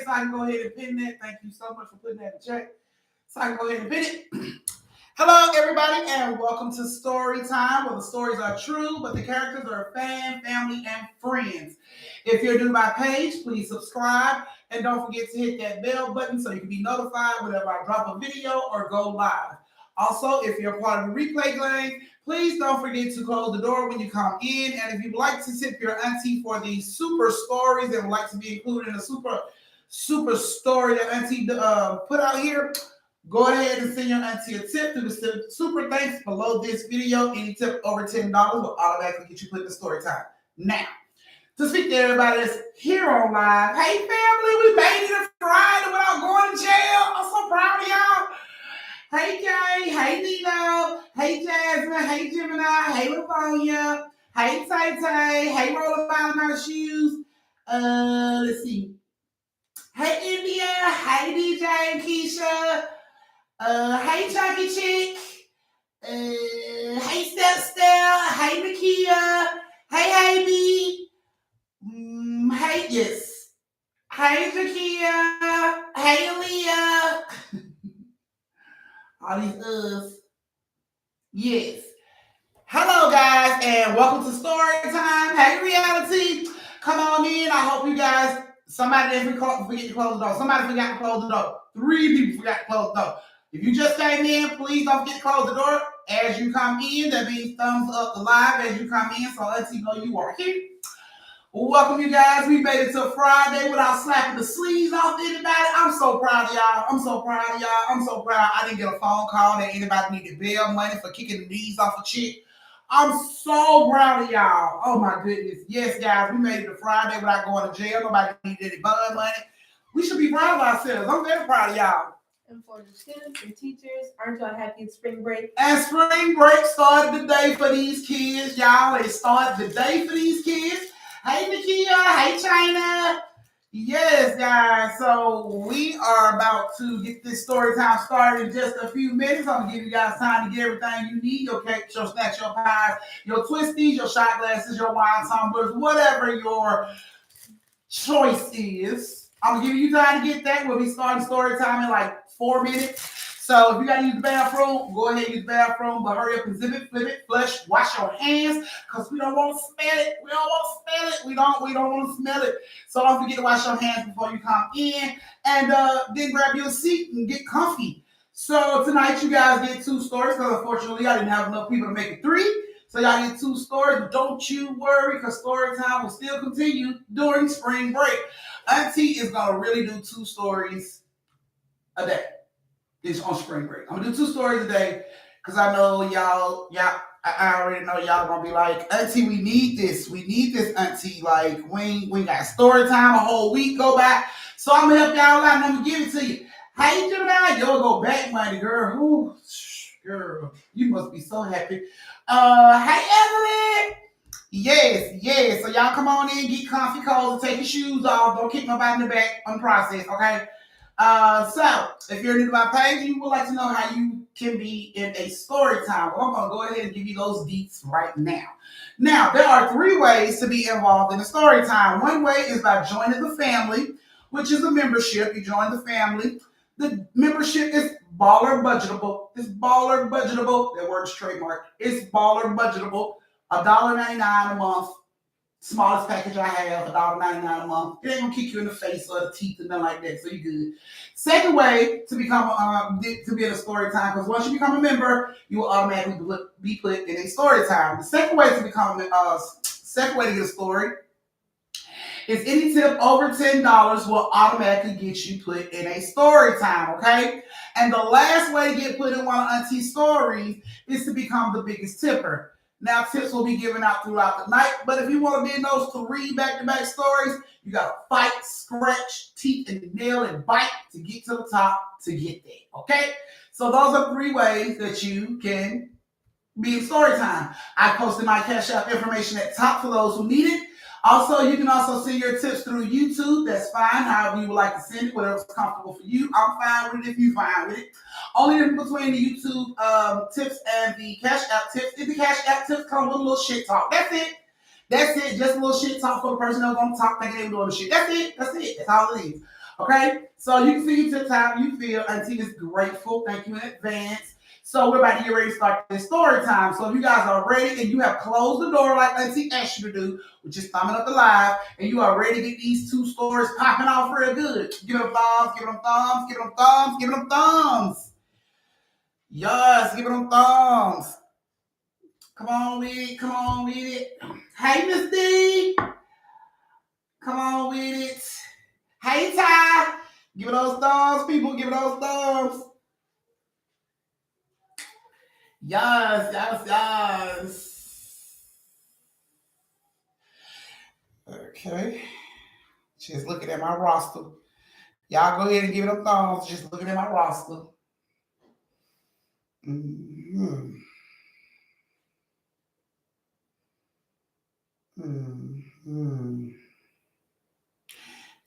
so I can go ahead and pin that. Thank you so much for putting that in the chat. So I can go ahead and pin it. Hello, everybody, and welcome to Storytime, where the stories are true, but the characters are family, and friends. If you're new to my page, please subscribe, and don't forget to hit that bell button so you can be notified whenever I drop a video or go live. Also, if you're part of the replay gang, please don't forget to close the door when you come in. And if you'd like to tip your auntie for these super stories that would like to be included in a super story that auntie put out here, go ahead and send your auntie a tip through the super thanks below this video. Any tip over $10 will automatically get you put in the story time. Now, to speak to everybody that's here online, hey family, we made it a Friday without going to jail. I'm so proud of y'all. Hey Kay, hey Nino, hey Jasmine, hey Gemini, hey Livonia, hey Tay Tay, hey Roller Bottom Out Shoes. Let's see. Hey India, hey DJ and Keisha. Hey Chucky Chick. Hey Step, hey Nakia. Hey B. Hey yes. Hey Jakia. Hey Aaliyah. All these us. Yes. Hello guys, and welcome to Story Time. Hey Reality. Come on in. I hope you guys, somebody didn't forget to close the door. Somebody forgot to close the door. 3 people forgot to close the door. If you just came in, please don't forget to close the door. As you come in, that means thumbs up the live as you come in, so let's know you are here. Welcome you guys. We made it to Friday without slapping the sleeves off anybody. I'm so proud of y'all. I'm so proud. I didn't get a phone call that anybody needed bail money for kicking the knees off a chick. I'm so proud of y'all. Oh my goodness. Yes, guys, we made it to Friday without going to jail. Nobody needed any bond money. We should be proud of ourselves. I'm very proud of y'all. And for the students and teachers, aren't y'all happy it's spring break? And spring break started the day for these kids, y'all. It started the day for these kids. Hey, Nakia. Hey, China. Yes, guys. So we are about to get this story time started in just a few minutes. I'm going to give you guys time to get everything you need. Your cakes, your snacks, your pies, your twisties, your shot glasses, your wine tumblers, whatever your choice is. I'm going to give you time to get that. We'll be starting story time in like 4 minutes. So if you got to use the bathroom, go ahead and use the bathroom, but hurry up and zip it, flip it, flush, wash your hands, because we don't want to smell it. We don't want to smell it. So don't forget to wash your hands before you come in, and then grab your seat and get comfy. So tonight you guys get 2 stories, because unfortunately I didn't have enough people to make it 3. So y'all get 2 stories, but don't you worry, because story time will still continue during spring break. Auntie is going to really do 2 stories a day. It's on spring break. I'm gonna do 2 stories a day because I know y'all. I already know y'all gonna be like, Auntie, we need this, Auntie. Like we got story time a whole week go by. So I'm gonna help y'all out and I'm gonna give it to you. Hey Gemini, you'll go back money, girl. Ooh, girl, you must be so happy. Hey Evelyn. Yes. So y'all come on in, get comfy, cold, take your shoes off. Don't kick nobody in the back on the process, okay? So, if you're new to my page, you would like to know how you can be in a story time. Well, I'm going to go ahead and give you those deets right now. Now, there are 3 ways to be involved in a story time. One way is by joining the family, which is a membership. You join the family. The membership is baller budgetable. It's baller budgetable. That word's trademark. It's baller budgetable. $1.99 a month. Smallest package I have, $1.99 a month. It ain't gonna kick you in the face or the teeth or nothing like that, so you good. Second way to become to be in a story time, because once you become a member, you will automatically be put in a story time. The second way to become second way to get a story is any tip over $10 will automatically get you put in a story time. Okay, and the last way to get put in one of Auntie's stories is to become the biggest tipper. Now, tips will be given out throughout the night, but if you want to be in those 3 back-to-back stories, you got to fight, scratch, teeth, and nail, and bite to get to the top to get there, okay? So those are 3 ways that you can be in story time. I posted my Cash App information at top for those who need it. Also, you can also send your tips through YouTube. That's fine. However you would like to send it, whatever's comfortable for you. I'm fine with it if you're fine with it. Only difference between the YouTube tips and the Cash App tips is the Cash App tips come with a little shit talk. That's it. Just a little shit talk for the person that's going to talk thinking they were doing the shit. That's it. That's all it is. Okay, so you can see to the time you feel Auntie is grateful. Thank you in advance. So we're about to get ready to start this story time. So if you guys are ready and you have closed the door like Auntie asked you to do, which is thumbing up the live, and you are ready to get these two stories popping off real good. Give them thumbs, give them thumbs, give them thumbs, give them thumbs. Yes, give them thumbs. Come on with it, come on with it. Hey, Miss D. Come on with it. Hey, Ty. Give it those thumbs, people. Give it those thumbs. Yes, yes, yes. Okay. Just looking at my roster. Y'all go ahead and give it them thumbs. Just looking at my roster. Mm-hmm. Mm-hmm.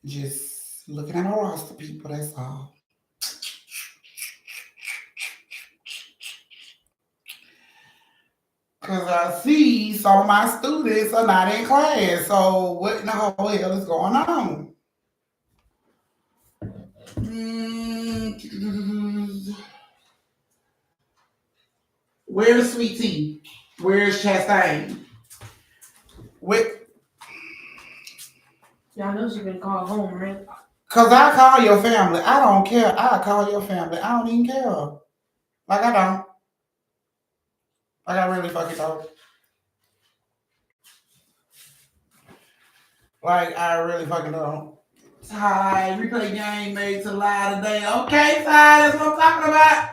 Just looking at my roster, people. That's all. Because I see some of my students are not in class. So what in the whole hell is going on? Where's Sweet Tea? Where's Chastain? What? Y'all know she been called home, right? Because I call your family. I don't care. I call your family. I don't even care. Like, I don't. Like, I really fucking don't. Like, I really fucking don't. Ty, we play game made to lie today. Okay, Ty, that's what I'm talking about.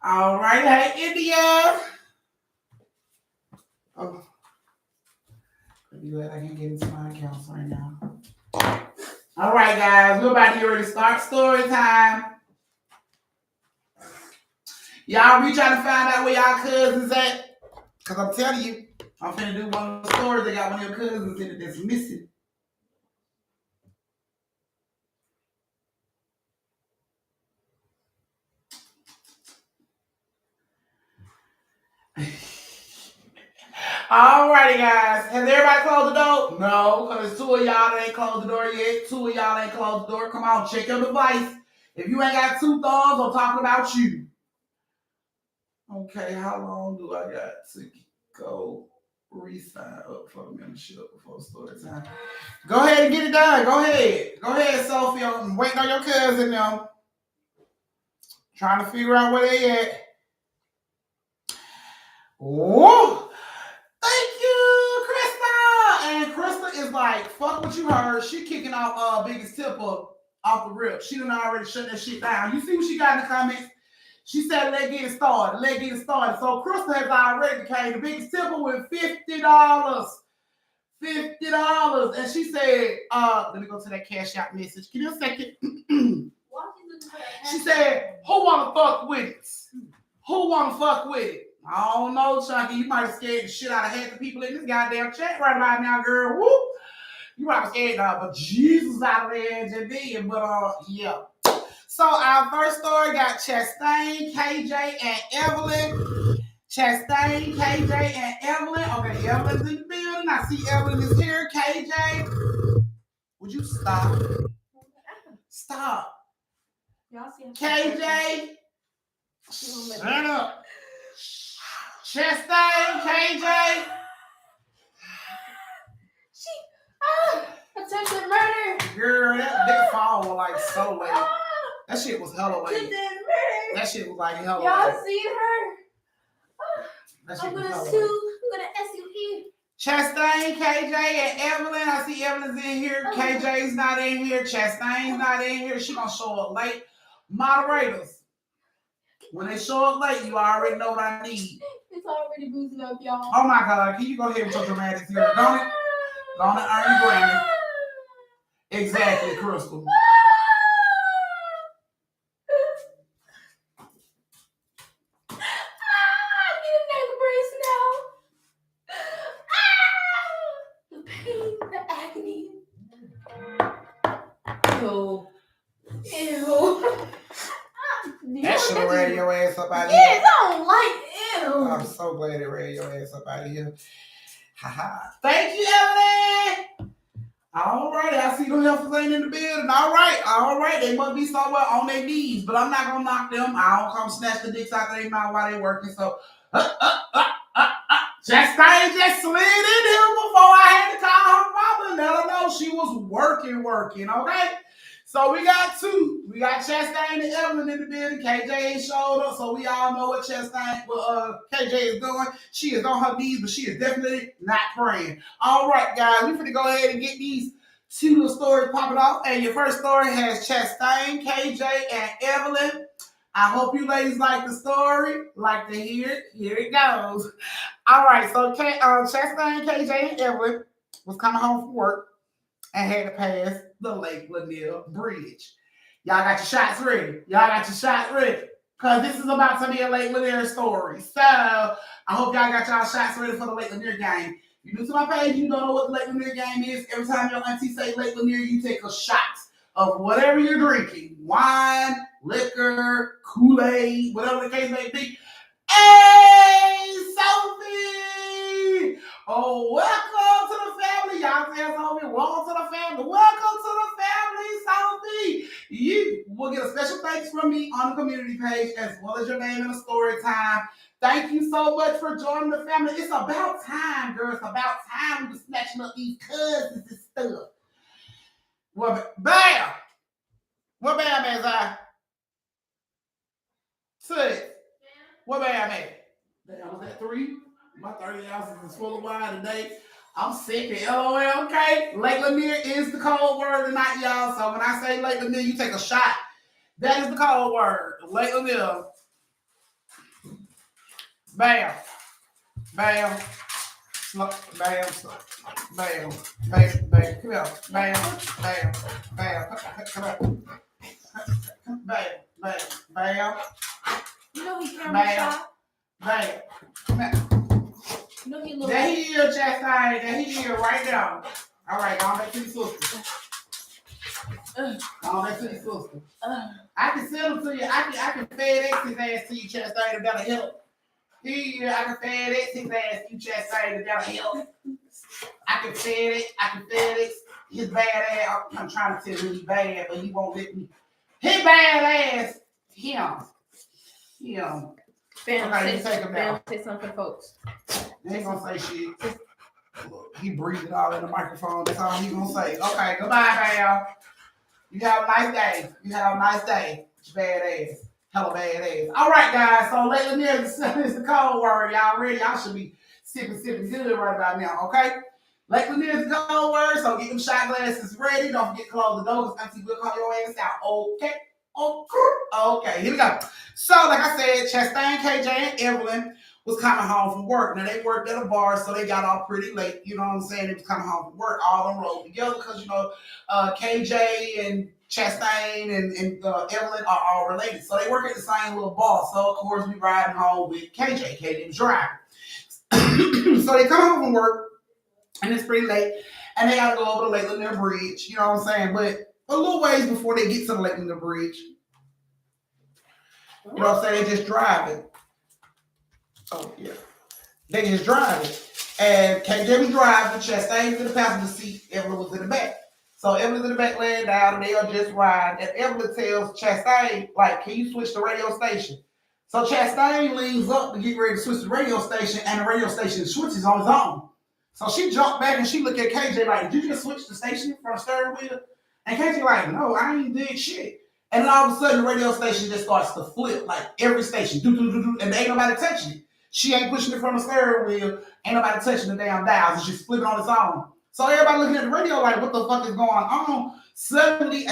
All right, hey, India. Oh. Pretty glad I can get into my accounts right now. All right, guys, we're about to get ready to start story time. Y'all reach out and find out where y'all cousins at. Because I'm telling you, I'm finna do one of the stories that got one of your cousins in it that's missing. Alrighty, guys. Has everybody closed the door? No, because two of y'all that ain't closed the door yet. Two of y'all ain't closed the door. Come on, check your device. If you ain't got two thumbs, I'm talking about you. Okay, how long do I got to go re-sign up for the membership before story time? Go ahead and get it done. Go ahead. Go ahead, Sophie. I'm waiting on your cousin now. Trying to figure out where they at. Whoa! Thank you, Krista. And Krista is like, fuck what you heard. She kicking off Biggest Tipper off the rip. She done already shut that shit down. You see what she got in the comments? She said, let's get it started. Let's get it started. So Krista has already became the Biggest Tipper with $50. $50. And she said, let me go to that cash out message. Give me a second. She said, who wanna fuck with it? Who wanna fuck with it? I don't know, Chunky. You might have scared the shit out of half the people in this goddamn chat right about now, girl. Whoop. You might have scared but Jesus out of there just then. But yeah. So our first story got Chastain, KJ, and Evelyn. Chastain, KJ, and Evelyn. Okay, Evelyn's in the building. I see Evelyn is here. KJ, would you stop? Stop. Y'all see KJ, shut up. Chastain, KJ. Attempted murder. Girl, that fall was like so late. That shit was hella late. That shit was like hella late. Y'all seen her? I'm gonna sue. I'm gonna SUE. Chastain, KJ, and Evelyn. I see Evelyn's in here. KJ's not in here. Chastain's not in here. She gonna show up late. Moderators, when they show up late, you already know what I need. It's already boozing up, y'all. Oh my God, can you go ahead with your dramatics here? Go on and earn your Grammy. Exactly, Crystal. That should have ran your ass up out of here. Yes, I don't like ew. I'm so glad it ran your ass up out of here. Haha. Thank you, Evelyn. All right, I see them helpers ain't in the building. All right. They must be somewhere on their knees, but I'm not gonna knock them. I don't come snatch the dicks out their mouth while they working. So, Chastain just slid in here before I had to call her mama and let her know she was working. Okay. So we got two. We got Chastain and Evelyn in the building. KJ ain't showed up, so we all know what KJ is doing. She is on her knees, but she is definitely not praying. All right, guys, we're gonna go ahead and get these two little stories popping off. And your first story has Chastain, KJ, and Evelyn. I hope you ladies like the story, like to hear it. Here it goes. All right, so Chastain, KJ, and Evelyn was coming home from work and had to pass the Lake Lanier Bridge. Y'all got your shots ready. Because this is about to be a Lake Lanier story. So I hope y'all got y'all shots ready for the Lake Lanier game. If you're new to my page, you don't know what the Lake Lanier game is. Every time your auntie say Lake Lanier, you take a shot of whatever you're drinking. Wine, liquor, Kool-Aid, whatever the case may be. Hey, Sophie! Oh, welcome to the family. Y'all tell Sophie, welcome to the family. Welcome to the family, Sophie. You will get a special thanks from me on the community page as well as your name in the story time. Thank you so much for joining the family. It's about time, girl. It's about time we were snatching up these cousins and stuff. Well, bam! What bam is I? Six. What bam at? Damn, was that 3? My 30 ounces is full of wine today. I'm sick of LOL, okay? Lake Lanier is the code word tonight, y'all. So when I say Lake Lanier, you take a shot. That is the code word. Lake Lanier. Bam. Bam. Bam. Bam. Bam. Bam. Come here. Bam. Bam. Bam. Come here. Bam. Bam. Bam. You know he camera shy. Bam. Come here. You know he look. There he is, Chastain. There he is, right now. All right, go on back to your sister. Go on back to your sister. I can send him to you. I can FedEx his ass to you, Chastain, if that'll help. Here, I can FedEx his ass to you, Chastain, if that'll help. I can FedEx his bad ass. I'm trying to tell him he's bad, but he won't let me. His bad ass. Him. Bam, Okay, you take him down. say something, folks. He ain't gonna say shit. Look, he breathed it all in the microphone. That's all he gonna say. Okay, goodbye, Bam. You have a nice day. Bad ass. Hella bad ass. All right, guys. So Lake Lanier is the code word. Y'all ready? Y'all should be sipping good right about now, okay? Lake Lanier is the code word, so get them shot glasses ready. Don't forget to close the door because Auntie will call your ass out. Okay? Okay, here we go. So, like I said, Chastain, KJ, and Evelyn was coming home from work. Now, they worked at a bar, so they got off pretty late. You know what I'm saying? They was coming home from work, all on road together because, KJ and Chastain and Evelyn are all related. So, they work at the same little bar. So, of course, we riding home with KJ. KJ was driving. So, they come home from work, and it's pretty late, and they got to go over the Lake Lanier Bridge. You know what I'm saying? But a little ways before they get to the Lake Lanier Bridge, you know what I'm saying? They just driving. Oh, yeah. They just driving. And KJ was driving, Chastain was in the passenger seat, Evelyn was in the back. So Evelyn's in the back laying down, and they are just riding. And Evelyn tells Chastain, like, can you switch the radio station? So Chastain leans up to get ready to switch the radio station, and the radio station switches on its own. So she jumped back and she looked at KJ like, did you just switch the station from the steering wheel? And KJ like, no, I ain't did shit. And then all of a sudden, the radio station just starts to flip, like every station, and ain't nobody touching it. She ain't pushing it from the steering wheel. Ain't nobody touching the damn dials. It's just flipping on its own. So everybody looking at the radio like, what the fuck is going on? Suddenly,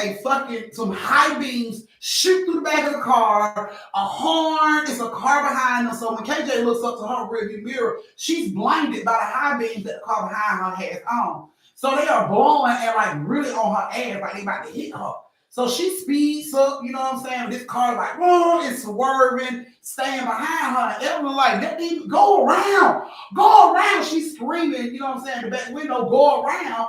some high beams shoot through the back of the car. A horn. It's a car behind them. So when KJ looks up to her rearview mirror, she's blinded by the high beams that the car behind her has on. So they are blowing and like really on her ass, like they about to hit her. So she speeds up, you know what I'm saying? This car like, oh, it's swerving, staying behind her. And Evelyn like, let me go around. She's screaming, you know what I'm saying? The back window, go around.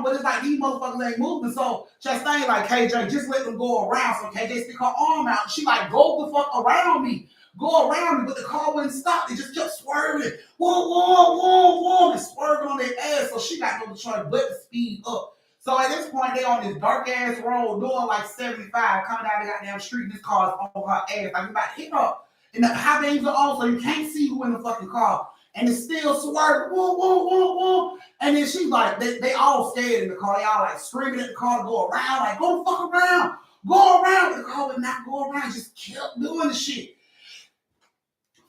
But it's like these motherfuckers ain't moving. So Chastain like, KJ, just let them go around. So KJ stick her arm out. She like, go the fuck around me. go around me, but the car wouldn't stop. It just kept swerving. Whoa, whoa, whoa, whoa, and swerving on their ass. So she got no choice but to speed up. So at this point, they on this dark ass road doing like 75, coming down the goddamn street, and this car is on her ass. Like, you about to hit her. And the high beams are on, so you can't see who in the fucking car. And it's still swerving, whoa, whoa, whoa, whoa. And then she's like, they all scared in the car. They all like screaming at the car to go around, like, go the fuck around. Go around. The car would not go around. Just kept doing the shit.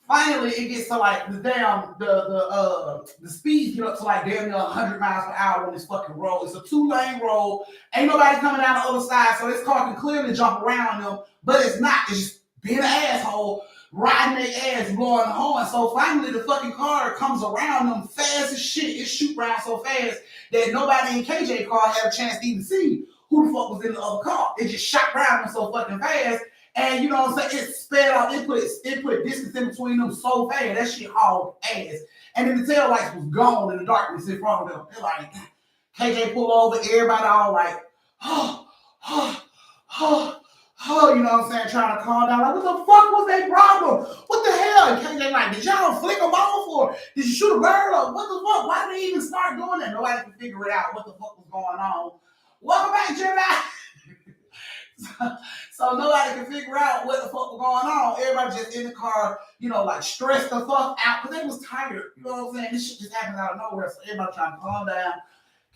Finally, it gets to like the speeds get up to like damn near 100 miles per hour on this fucking road. It's a 2-lane road. Ain't nobody coming down the other side, so this car can clearly jump around them, but it's not. It's just being an asshole, riding their ass, blowing the horn. So finally, the fucking car comes around them fast as shit. It shoot around so fast that nobody in KJ car had a chance to even see who the fuck was in the other car. It just shot around them so fucking fast. And you know what I'm saying? It sped off. It put distance in between them so fast. That shit hauled ass. And then the tail lights was gone in the darkness in front of them. They're like, KJ pull over. Everybody all like, you know what I'm saying? Trying to calm down. Like, what the fuck was their problem? What the hell? And KJ like, did y'all flick them off or did you shoot a bird or what the fuck? Why did they even start doing that? Nobody could figure it out what the fuck was going on. Welcome back, Jedi. So nobody can figure out what the fuck was going on. Everybody just in the car, you know, like stressed the fuck out because they was tired. You know what I'm saying? This shit just happened out of nowhere. So everybody trying to calm down.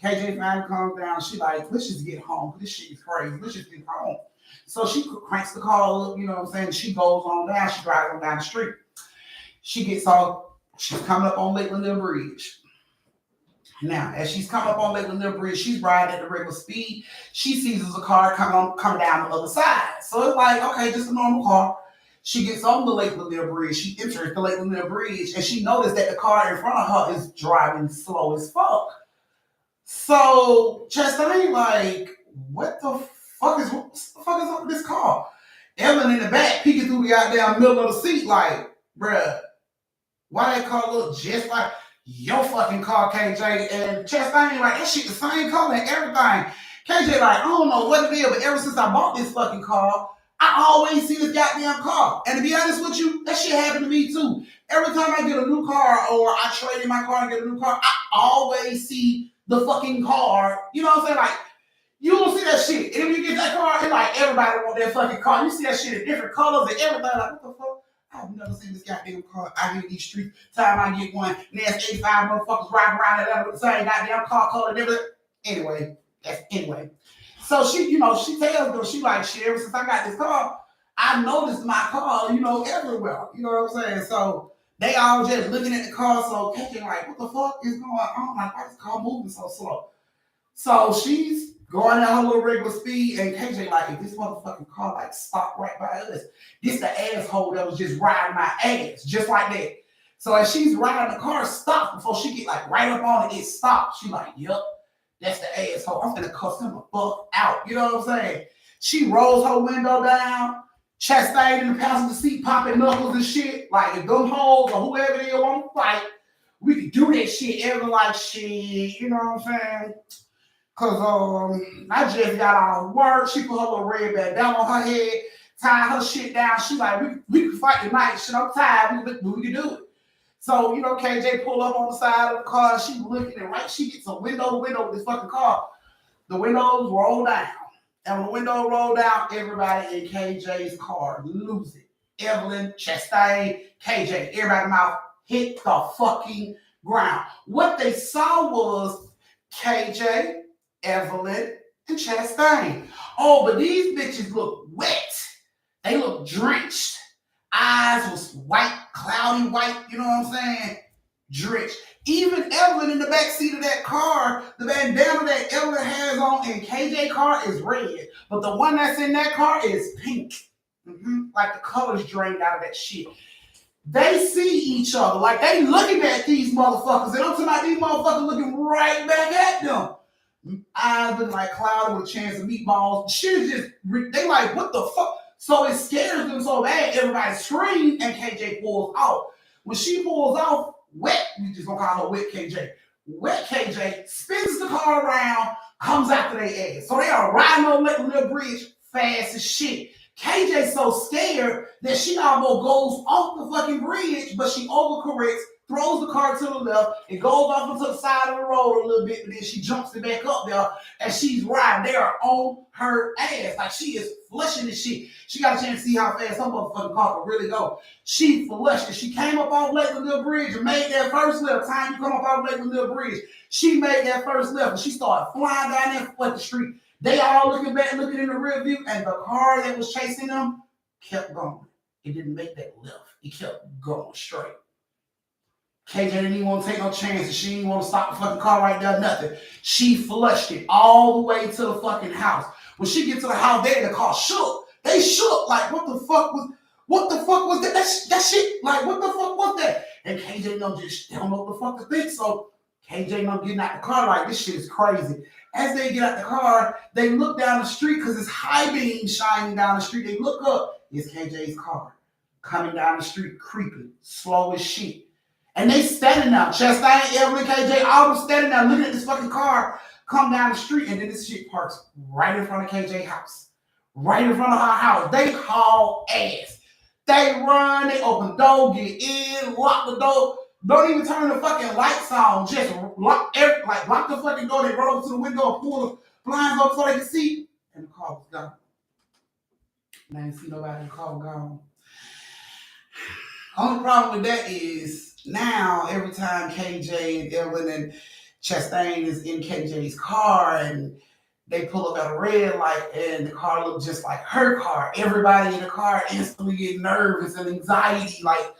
KJ finally calms down. She like, let's just get home. This shit is crazy. Let's just get home. So she cranks the car up, you know what I'm saying? She goes on down. She drives on down the street. She gets all, she's coming up on Lake Lanier Bridge. Now, as she's coming up on Lake Lanier Bridge, she's riding at the regular speed. She sees a car coming down the other side. So it's like, okay, just a normal car. She gets on the Lake Lanier Bridge. She enters the Lake Lanier Bridge, and she noticed that the car in front of her is driving slow as fuck. So Chastain like, what the fuck is up with this car? Evelyn in the back peeking through the goddamn middle of the seat like, bruh, why that car look just like your fucking car, KJ? And Chastain like, that shit the same color and everything. KJ like, I don't know what it is, but ever since I bought this fucking car, I always see this goddamn car. And to be honest with you, that shit happened to me too. Every time I get a new car or I trade in my car and get a new car, I always see the fucking car. You know what I'm saying? Like, you don't see that shit. And if you get that car, it's like everybody want that fucking car. You see that shit in different colors and everything. Like, what the fuck? I've never seen this goddamn car out here in these streets. Time I get one, and there's 85 motherfuckers riding around that with the same goddamn car color and everything. Anyway. So she, you know, she tells them, she like, shit, ever since I got this car, I noticed my car, you know, everywhere. You know what I'm saying? So they all just looking at the car, so KJ like, what the fuck is going on? Like, why is this car moving so slow? So she's going at her little regular speed, and KJ like, if this motherfucking car like stopped right by us, this the asshole that was just riding my ass, just like that. So as she's riding, the car stopped before she get like right up on it, it stopped. She like, yep, that's the asshole. I'm finna cuss him the fuck out. You know what I'm saying? She rolls her window down, Chastain in the passenger seat, popping knuckles and shit. Like, if them hoes or whoever they want to fight, we can do that shit. Everyone like, shit, you know what I'm saying? Cause I just got out of work. She put her little red bandana on her head, tied her shit down. She like, we can fight tonight. Shit, I'm tired. We can do it. So, you know, KJ pull up on the side of the car. She looking and right, she gets a window to window with this fucking car. The windows roll down. And when the window roll down, everybody in KJ's car lose it. Evelyn, Chastain, KJ, everybody's mouth hit the fucking ground. What they saw was KJ, Evelyn, and Chastain. Oh, but these bitches look wet. They look drenched. Eyes was white, cloudy white, you know what I'm saying? Drenched. Even Evelyn in the back seat of that car, the bandana that Evelyn has on in KJ car is red. But the one that's in that car is pink. Like the colors drained out of that shit. They see each other. Like they looking at these motherfuckers. And I'm talking about these motherfuckers looking right back at them. Eyes looking like cloudy with a chance of meatballs. Shit is just, they like, what the fuck? So it scares them so bad, everybody screams and KJ pulls off. When she pulls off, Wet, we just gonna call her Wet KJ. Wet KJ spins the car around, comes after their ass. So they are riding on Lake Lanier Bridge fast as shit. KJ so scared that she almost goes off the fucking bridge, but she overcorrects, throws the car to the left, and goes off onto the side of the road a little bit, but then she jumps it back up there, and she's riding. They are on her ass. Like, she is flushing this shit. She got a chance to see how fast her motherfucking car can really go. She flushed it. She came up off Lake Lanier Bridge and made that first left. Time you come up off Lake Lanier Bridge, she made that first left, and she started flying down that fucking street. They all looking back, looking in the rear view, and the car that was chasing them kept going. It didn't make that left. It kept going straight. KJ didn't even want to take no chances. She didn't want to stop the fucking car right there, nothing. She flushed it all the way to the fucking house. When she get to the house, they in the car shook. They shook. Like, what the fuck was that? That shit, like, what the fuck was that? And KJ just don't know what the fuck to think. So KJ getting out the car like, this shit is crazy. As they get out the car, they look down the street because it's high beam shining down the street. They look up. It's KJ's car coming down the street, creeping, slow as shit. And they standing there. Chastain, Evelyn, KJ, all of them standing there looking at this fucking car come down the street. And then this shit parks right in front of KJ's house. Right in front of her house. They haul ass. They run, they open the door, get in, lock the door. Don't even turn the fucking lights on. Just lock the fucking door. They run over to the window and pull the blinds up so they can see. And the car was gone. And I didn't see nobody. The car was gone. Only problem with that is now every time KJ and Evelyn and Chastain is in KJ's car and they pull up at a red light and the car looks just like her car, everybody in the car instantly get nervous and anxiety, like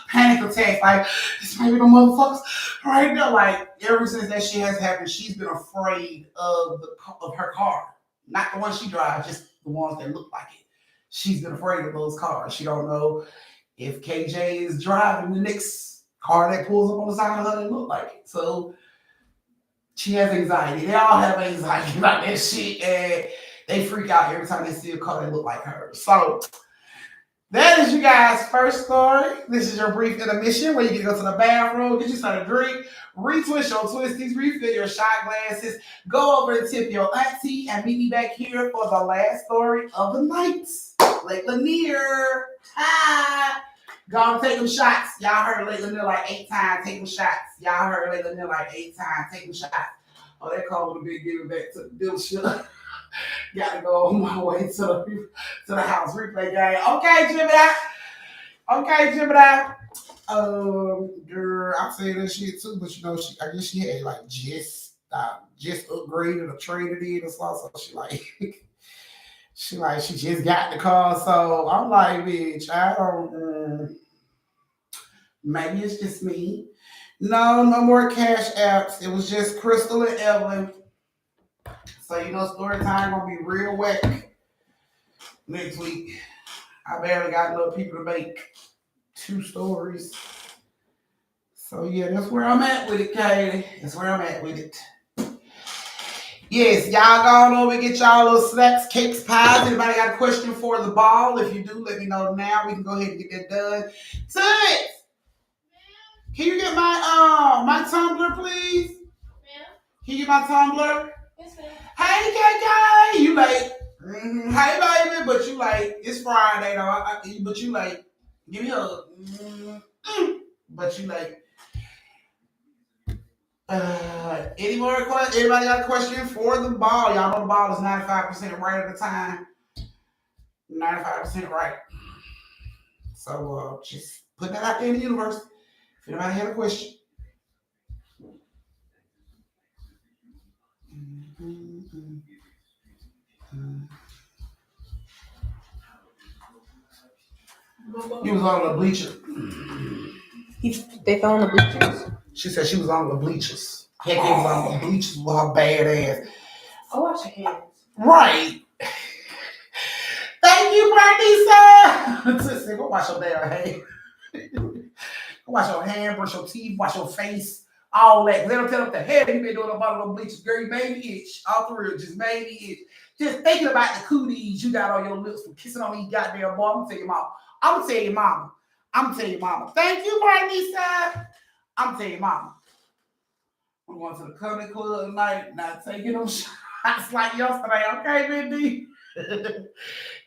panic attacks, like this might be the motherfuckers right now. Like, ever since that shit has happened, she's been afraid of her car. Not the one she drives, just the ones that look like it. She's been afraid of those cars. She don't know if KJ is driving the next car that pulls up on the side of her that look like it. So she has anxiety. They all have anxiety about that shit, and they freak out every time they see a car that look like her. So that is you guys' first story. This is your brief intermission where you can go to the bathroom, get you something to drink, retwist your twisties, refill your shot glasses, go over and tip your auntie, and meet me back here for the last story of the night. Lake Lanier. Hi. Go take them shots. Y'all heard Lake Lanier like 8 times. Take them shots. Y'all heard Lake Lanier like 8 times. Take them shots. Oh, that call would have been giving back to the dealership. Got to go on my way to the house replay game. Okay, Jimmy. Girl, I'm saying that shit too, but you know, I guess she had like just upgraded or traded in or something. So she just got the car. So I'm like, bitch, I don't. Maybe it's just me. No more cash apps. It was just Crystal and Evelyn. So you know, story time gonna be real whack next week. I barely got enough people to make 2 stories. So yeah, that's where I'm at with it, Katie. That's where I'm at with it. Yes, y'all go on over and get y'all little snacks, cakes, pies. Anybody got a question for the ball? If you do, let me know now. We can go ahead and get that done. Toots! Can you get my tumbler, please? Ma'am? Can you get my tumbler? Yes, ma'am. Hey, KK! You late. Mm-hmm. Hey, baby, but you late. It's Friday, though. But you late. Give me a hug. Mm-hmm. But you late. Any more questions? Anybody got a question for the ball? Y'all know the ball is 95% right at the time. 95% right. So just put that out there in the universe. If anybody had a question. He was on the bleacher. They found the bleachers? She said she was on the bleachers. KK was on the bleachers with her bad ass. Oh, wash your hands. Right. Thank you, Bradisa. Sister, go wash your damn hands. Go wash your hand, brush your teeth, wash your face, all that. They don't tell them what the hell you been doing about those bleachers. Girl, you made me itch. All through it, just made me itch. Just thinking about the cooties you got on your lips from kissing on these goddamn boy. I'm gonna tell your mama. Thank you, Bradisa. I'm telling you, mama. I'm going to the comedy club tonight, not taking them shots like yesterday, okay, Mindy?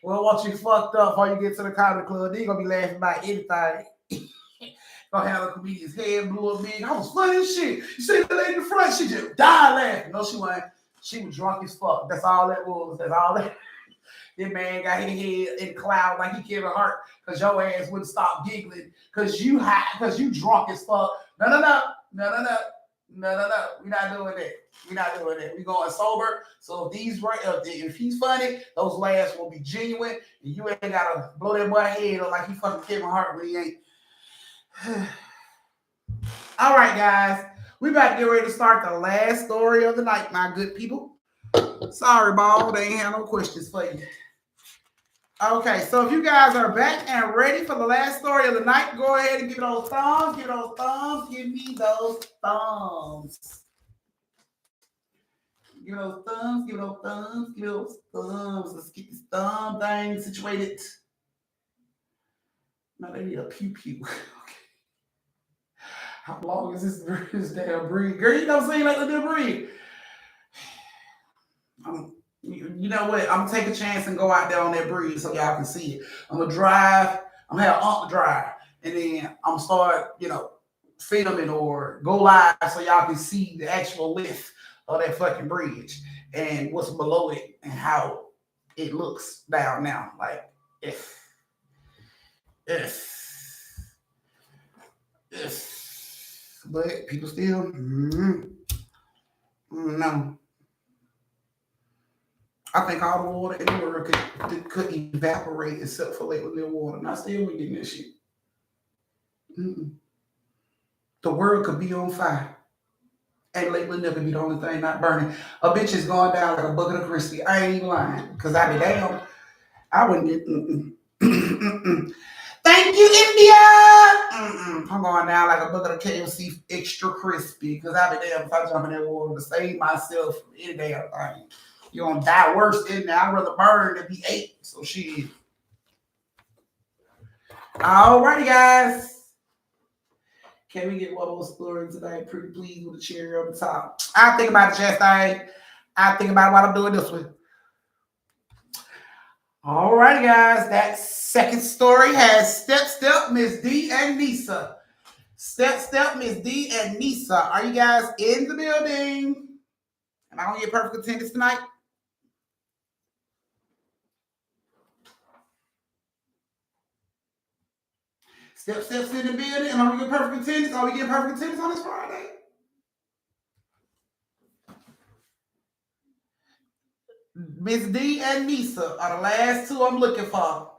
Well, once you fucked up before you get to the comedy club, they gonna be laughing about anything. Gonna have a comedian's head blew up big. I was funny as shit. You see the lady in the front, she just died laughing. No, she wasn't. She was drunk as fuck. That's all that was. That's all that. This man got his head in the cloud like he Kevin Hart because your ass wouldn't stop giggling because you high, because you drunk as fuck. No, no, no, no, no, no. No, no, no. We're not doing that. We're not doing that. We're going sober. So if he's funny, those laughs will be genuine. And you ain't gotta blow that boy head up like he fucking Kevin Hart when he ain't. All right, guys. We about to get ready to start the last story of the night, my good people. Sorry, Ball. They ain't have no questions for you. Okay, so if you guys are back and ready for the last story of the night, go ahead and give me those thumbs. Give me those thumbs. Give me those thumbs. Give me those thumbs. Give me those thumbs. Give me those thumbs. Let's get this thumb thing situated. Now they need a pew pew. Okay. How long is this damn breed? Girl, you don't seem like a good breed. You know what? I'm gonna take a chance and go out there on that breeze so y'all can see it. I'm gonna drive. I'm gonna have Unc drive, and then I'm gonna start, filming or go live so y'all can see the actual width of that fucking bridge and what's below it and how it looks down now. Like if, but people still no. I think all the water in the world could evaporate except for Lake Lanier water. And I still ain't getting that shit. Mm-mm. The world could be on fire. And Lake Lanier could be the only thing not burning. A bitch is going down like a bucket of Christie. I ain't even lying. Because I be damn. I wouldn't get. Thank you, India. I'm going down like a bucket of KFC extra crispy. Because I be damn if I jump in that water to save myself from any damn thing. You're gonna die worse than that. I'd rather burn than be ate. So she. Alrighty, guys. Can we get one more story today? Pretty please with a cherry on the top. I think about it, Chastain. I think about what I'm doing this one. Alrighty, guys. That second story has Step, Miss D, and Nisa. Step, Miss D, and Nisa. Are you guys in the building? Am I gonna get perfect attendance tonight? Steps in the building, and are we getting perfect attendance? Are we getting perfect attendance on this Friday? Miss D and Nisa are the last two I'm looking for.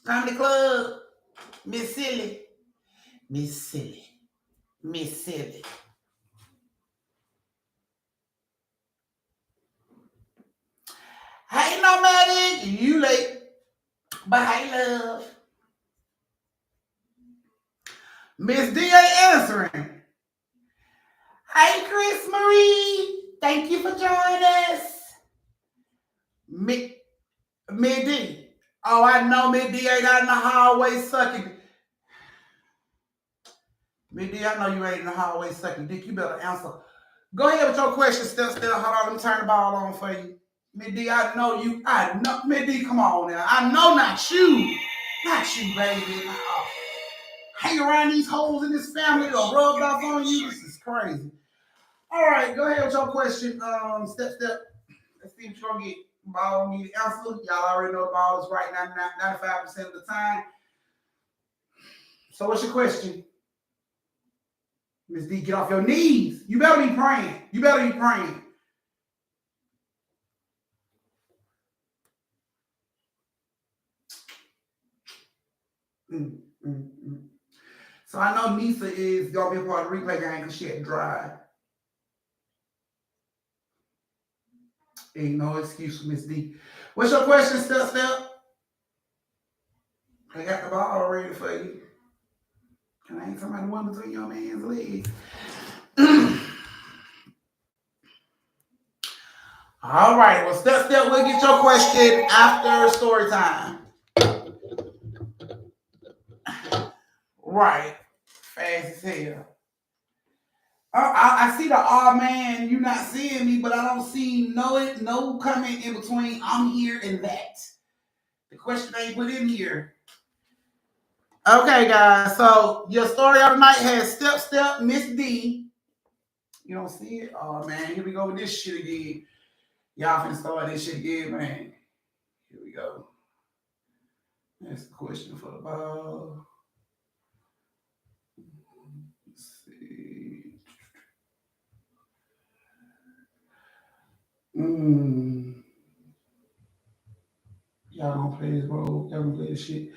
Comedy Club, Miss Silly. Miss Silly. Miss Silly. Hey, Nomadic, you late. But hey, love. Miss D ain't answering. Hey, Chris Marie. Thank you for joining us. Miss D. Oh, I know Miss D ain't out in the hallway sucking. Miss D, I know you ain't in the hallway sucking dick. You better answer. Go ahead with your question, Step. Hold on, let me turn the ball on for you. Miss D, I know you. I know. Miss D, come on now. I know not you. Not you, baby. Hang around these holes in this family or rubbed off on you. This is crazy. All right, go ahead with your question. Step. Let's see what you're going to get. Ball need to answer. Y'all already know the ball is right 95% of the time. So what's your question? Miss D, get off your knees. You better be praying. You better be praying. So I know Nisa is going to be a part of the replay game because she had to drive. Ain't no excuse for Miss D. What's your question, Step? I got the ball ready for you. And I ain't somebody one between your man's legs. All right. Well, Step, we'll get your question after story time. Right. Fast as hell. I see the man, you not seeing me, but I don't see no comment in between I'm here and that. The question ain't put in here. Okay, guys. So your story of the night has step, Miss D. You don't see it? Oh man, here we go with this shit again. Y'all finna start this shit again, man. Here we go. That's the question for the ball. Let's see. Y'all gonna play this role? Y'all gonna play this shit?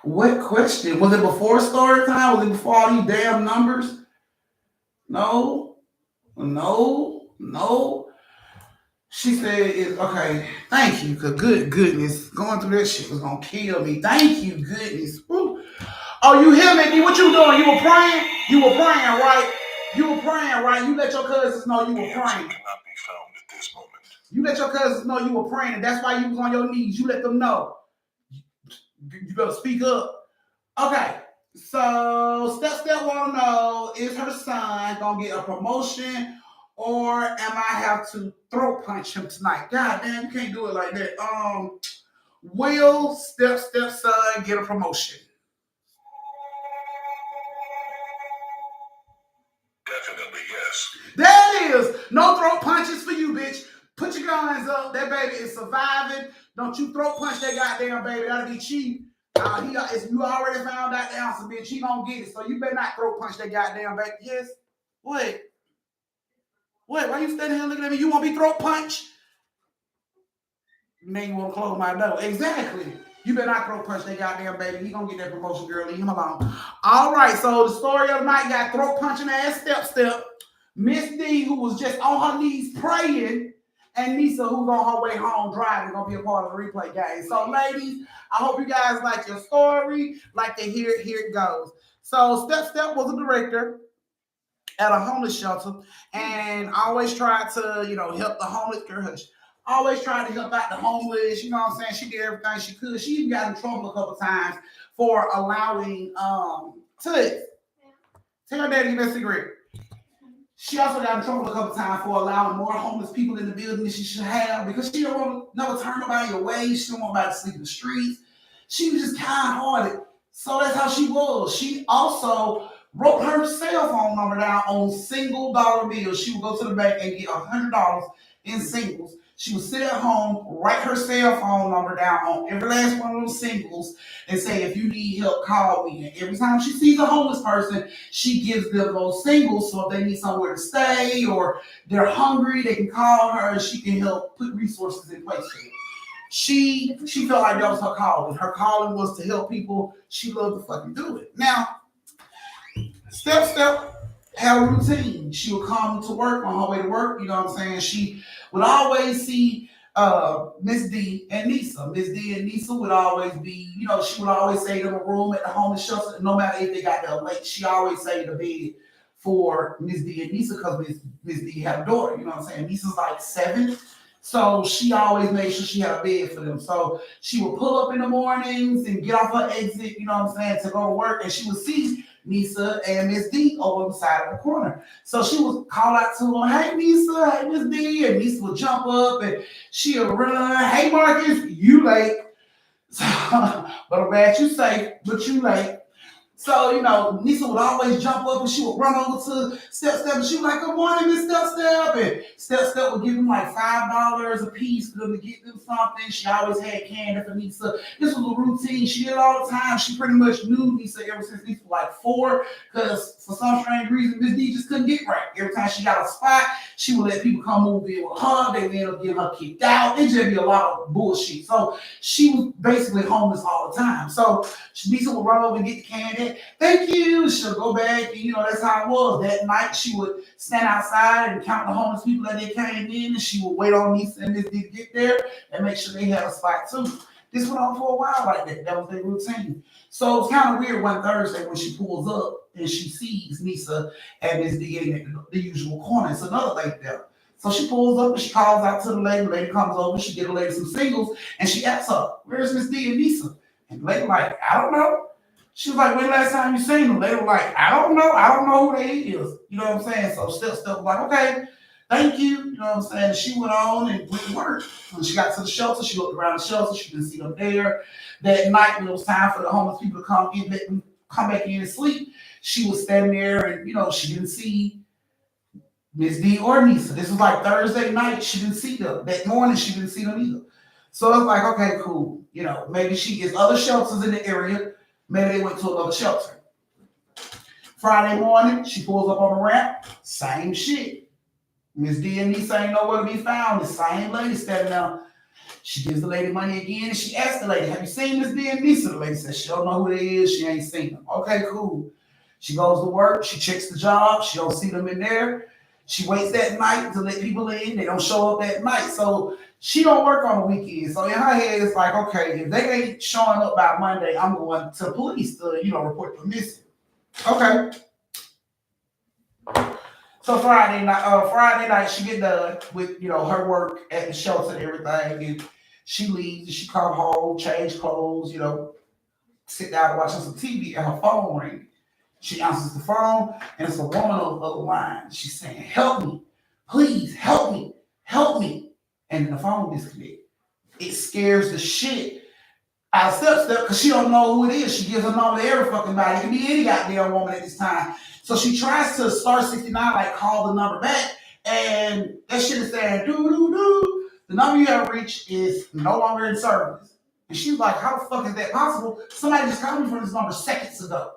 What question? Was it before story time? Was it before all these damn numbers? No, no. She said, okay, thank you, because good goodness, going through that shit was going to kill me. Thank you, goodness. Woo. Oh, you hear me? What you doing? You were praying? You were praying, right? You were praying, right? You let your cousins know you were praying. You let your cousins know you were praying, and that's why you was on your knees. You let them know. You better speak up. Okay, so step want to know, is her son going to get a promotion, or am I have to throat punch him tonight? God damn, you can't do it like that. Will step son get a promotion? Definitely yes. There it is. No throat punches for you, bitch. Put your guns up. That baby is surviving. Don't you throat punch that goddamn baby. That'll be cheap. You already found out the answer, bitch. He gonna get it. So you better not throat punch that goddamn baby. Yes. What? What? Why you standing here looking at me? You want to be throat punch? Now you want to close my door. Exactly. You better not throat punch that goddamn baby. He gonna get that promotion, girl. Leave him alone. All right. So the story of the night got throat punching ass step. Miss D, who was just on her knees praying, and Nisa, who's on her way home driving, gonna be a part of the replay game. So, ladies, I hope you guys like your story, like to hear it. Here it goes. So, Step was a director at a homeless shelter, and always tried to, help the homeless girl. Always tried to help out the homeless. You know what I'm saying? She did everything she could. She even got in trouble a couple times for allowing Toots. Tell her daddy give me a cigarette. She also got in trouble a couple times for allowing more homeless people in the building than she should have, because she don't want to never turn nobody away. She don't want nobody to sleep in the streets. She was just kind-hearted. So that's how she was. She also wrote her cell phone number down on single dollar bills. She would go to the bank and get $100 in singles. She would sit at home, write her cell phone number down on every last one of those singles, and say, if you need help, call me. And every time she sees a homeless person, she gives them those singles, so if they need somewhere to stay or they're hungry, they can call her and she can help put resources in place for them. She felt like that was her calling. Her calling was to help people. She loved to fucking do it. Now, Step had a routine. She would come to work on her way to work. You know what I'm saying? She would always see Miss D and Nisa. Miss D and Nisa would always be, she would always save them a room at the homeless shelter. No matter if they got there late, she always saved a bed for Miss D and Nisa, because Miss D had a daughter. You know what I'm saying? Nisa's like 7. So she always made sure she had a bed for them. So she would pull up in the mornings and get off her exit, you know what I'm saying, to go to work, and she would see Nisa and Miss D over on the side of the corner. So she would call out to them, hey Nisa, hey Miss D, and Nisa would jump up and she'll run, hey Marcus, you late. So, but I'm glad you safe, but you late. So, Nisa would always jump up and she would run over to Step and she was like, good morning, Miss Step. And Step would give them like $5 a piece for them to get them something. She always had candy for Nisa. This was a routine. She did it all the time. She pretty much knew Nisa ever since Nisa was like 4, because for some strange reason, Miss D just couldn't get right. Every time she got a spot, she would let people come move in with her. They would end up getting her kicked out. It just be a lot of bullshit. So she was basically homeless all the time. So Nisa would run over and get the candy. Thank you. She'll go back, and that's how it was. That night, she would stand outside and count the homeless people that they came in, and she would wait on Nisa and Miss D to get there and make sure they had a spot too. This went on for a while like that. That was their routine. So it's kind of weird one Thursday when she pulls up and she sees Nisa and Miss D getting at the usual corner. It's another lady there. So she pulls up and she calls out to the lady. The lady comes over, she get the lady some singles, and she asks her, where's Miss D and Nisa? And the lady like, I don't know. She was like, when last time you seen them? They were like, I don't know. I don't know who they is. You know what I'm saying? So Steph was like, okay, thank you. You know what I'm saying? She went on and went to work. When she got to the shelter, she looked around the shelter. She didn't see them there. That night when it was time for the homeless people to come in, let them come back in and sleep, she was standing there and, she didn't see Miss D or Nisa. This was like Thursday night. She didn't see them. That morning, she didn't see them either. So it's like, okay, cool. Maybe she is other shelters in the area. Maybe they went to another shelter. Friday morning, she pulls up on the ramp. Same shit. Miss D and Nisa ain't nowhere to be found. The same lady standing there. She gives the lady money again, and she asks the lady, have you seen Miss D and Nisa? The lady says she don't know who they is. She ain't seen them. Okay, cool. She goes to work. She checks the job. She don't see them in there. She waits that night to let people in. They don't show up that night. So she don't work on the weekend. So in her head, it's like, okay, if they ain't showing up by Monday, I'm going to the police to, report them missing. Okay. So Friday night, she get done with, her work at the shelter and everything. And she leaves and she come home, change clothes, sit down and watch some TV, and her phone rings. She answers the phone, and it's a woman on the other line. She's saying, help me, please, help me, help me. And then the phone disconnects. It scares the shit out of Step because she don't know who it is. She gives a number to every fucking body. It can be any goddamn woman at this time. So she tries to star 69, like call the number back, and that shit is saying, doo-doo-doo. The number you have reached is no longer in service. And she's like, how the fuck is that possible? Somebody just called me from this number seconds ago.